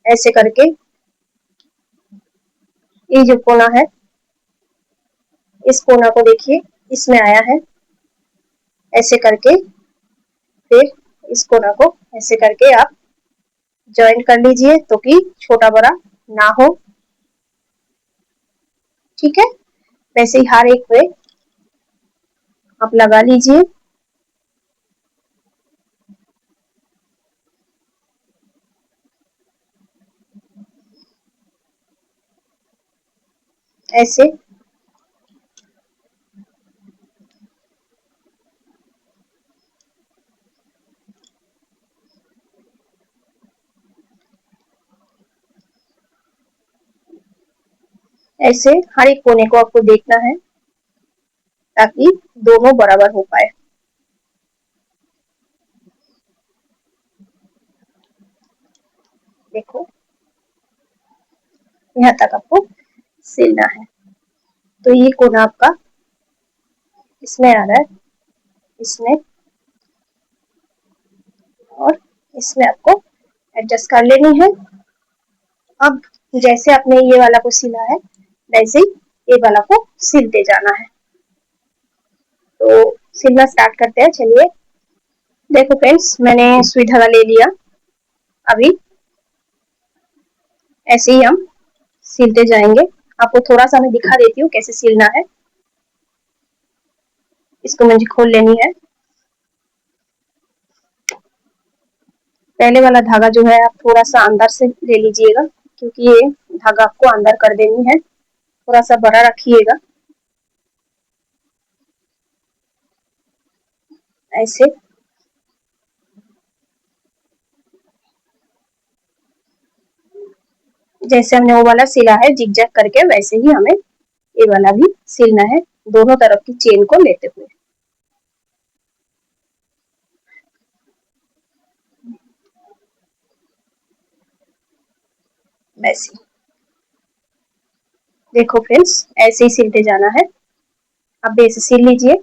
ऐसे करके ये जो कोना है इस कोना को देखिए, इसमें आया है, ऐसे करके फिर इस कोना को ऐसे करके आप ज्वाइंट कर लीजिए, तो कि छोटा बड़ा ना हो। ठीक है, वैसे ही हर एक पे आप लगा लीजिए। ऐसे ऐसे हर एक कोने को आपको देखना है, ताकि दोनों बराबर हो पाए। देखो यहाँ तक आपको सिलना है। तो ये कोना आपका इसमें आ रहा है, इसमें और इसमें आपको एडजस्ट कर लेनी है। अब जैसे आपने ये वाला को सिला है वैसे ही ये वाला को सिलते जाना है। तो सिलना स्टार्ट करते हैं, चलिए। देखो फ्रेंड्स, मैंने सुई धागा ले लिया। अभी ऐसे ही हम सिलते जाएंगे। आपको थोड़ा सा मैं दिखा देती हूँ कैसे सिलना है। इसको मुझे खोल लेनी है। पहले वाला धागा जो है आप थोड़ा सा अंदर से ले लीजिएगा, क्योंकि ये धागा आपको अंदर कर देनी है। थोड़ा सा बड़ा रखिएगा, ऐसे। जैसे हमने वो वाला सिला है जिग जैग करके, वैसे ही हमें ये वाला भी सिलना है, दोनों तरफ की चेन को लेते हुए। वैसे देखो फ्रेंड्स, ऐसे ही सिलते जाना है। अब भी ऐसे सिल लीजिए।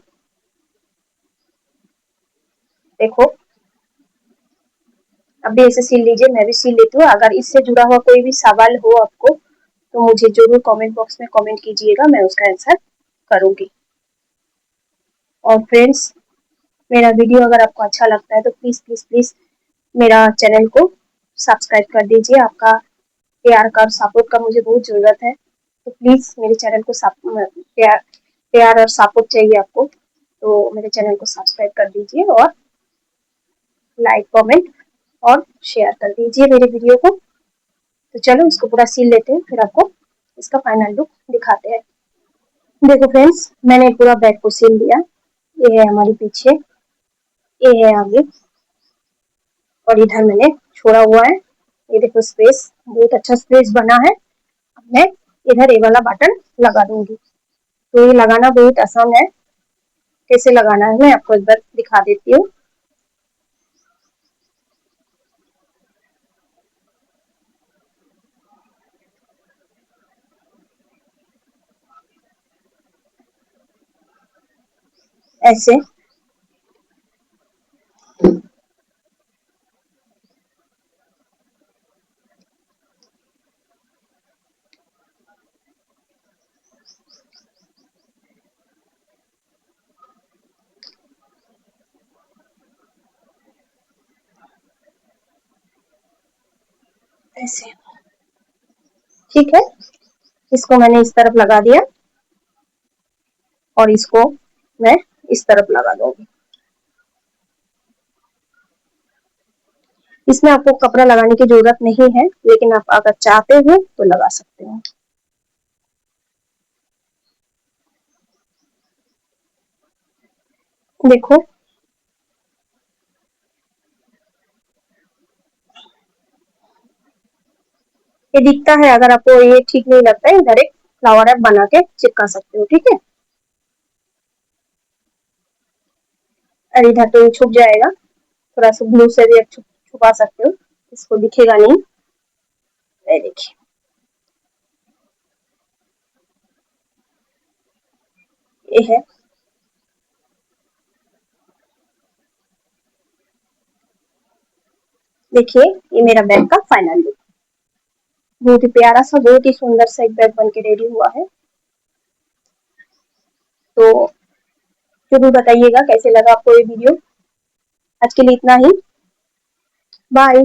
देखो अब भी ऐसे सिल लीजिए, मैं भी सिल लेती हूँ। अगर इससे जुड़ा हुआ कोई भी सवाल हो आपको तो मुझे जरूर कमेंट बॉक्स में कमेंट कीजिएगा, मैं उसका आंसर करूंगी। और फ्रेंड्स, मेरा वीडियो अगर आपको अच्छा लगता है तो प्लीज प्लीज प्लीज मेरा चैनल को सब्सक्राइब कर दीजिए। आपका प्यार का और सपोर्ट का मुझे बहुत जरूरत है, तो प्लीज मेरे चैनल को प्यार और सपोर्ट चाहिए आपको, तो मेरे चैनल को सब्सक्राइब कर दीजिए और लाइक कमेंट और शेयर कर दीजिए मेरे वीडियो को। तो चलो इसको पूरा सील लेते हैं, फिर आपको इसका फाइनल लुक दिखाते हैं। देखो फ्रेंड्स, मैंने पूरा बैग को सील दिया। ये है हमारे पीछे, ये है आगे, और इधर मैंने छोड़ा हुआ है। ये देखो स्पेस, बहुत अच्छा स्पेस बना है। अब मैं इधर ये वाला बटन लगा दूंगी। तो ये लगाना बहुत आसान है। कैसे लगाना है मैं आपको एक बार दिखा देती हूँ। ऐसे ऐसे, ठीक है। इसको मैंने इस तरफ लगा दिया और इसको मैं इस तरफ लगा दूंगी। इसमें आपको कपड़ा लगाने की जरूरत नहीं है, लेकिन आप अगर चाहते हो तो लगा सकते हो। देखो, ये दिखता है। अगर आपको ये ठीक नहीं लगता है, इधर एक फ्लावर ऐप बना के चिपका सकते हो, ठीक है। और इधर तो ये छुप जाएगा, थोड़ा सा ब्लू से भी आप छुपा सकते हो, इसको दिखेगा नहीं। ये देखिए, ये है। देखिए, ये मेरा बैग का फाइनल लुक, बहुत ही प्यारा सा, बहुत ही सुंदर सा एक बैग बन के रेडी हुआ है। तो जरूर बताइएगा कैसे लगा आपको ये वीडियो। आज के लिए इतना ही, बाय।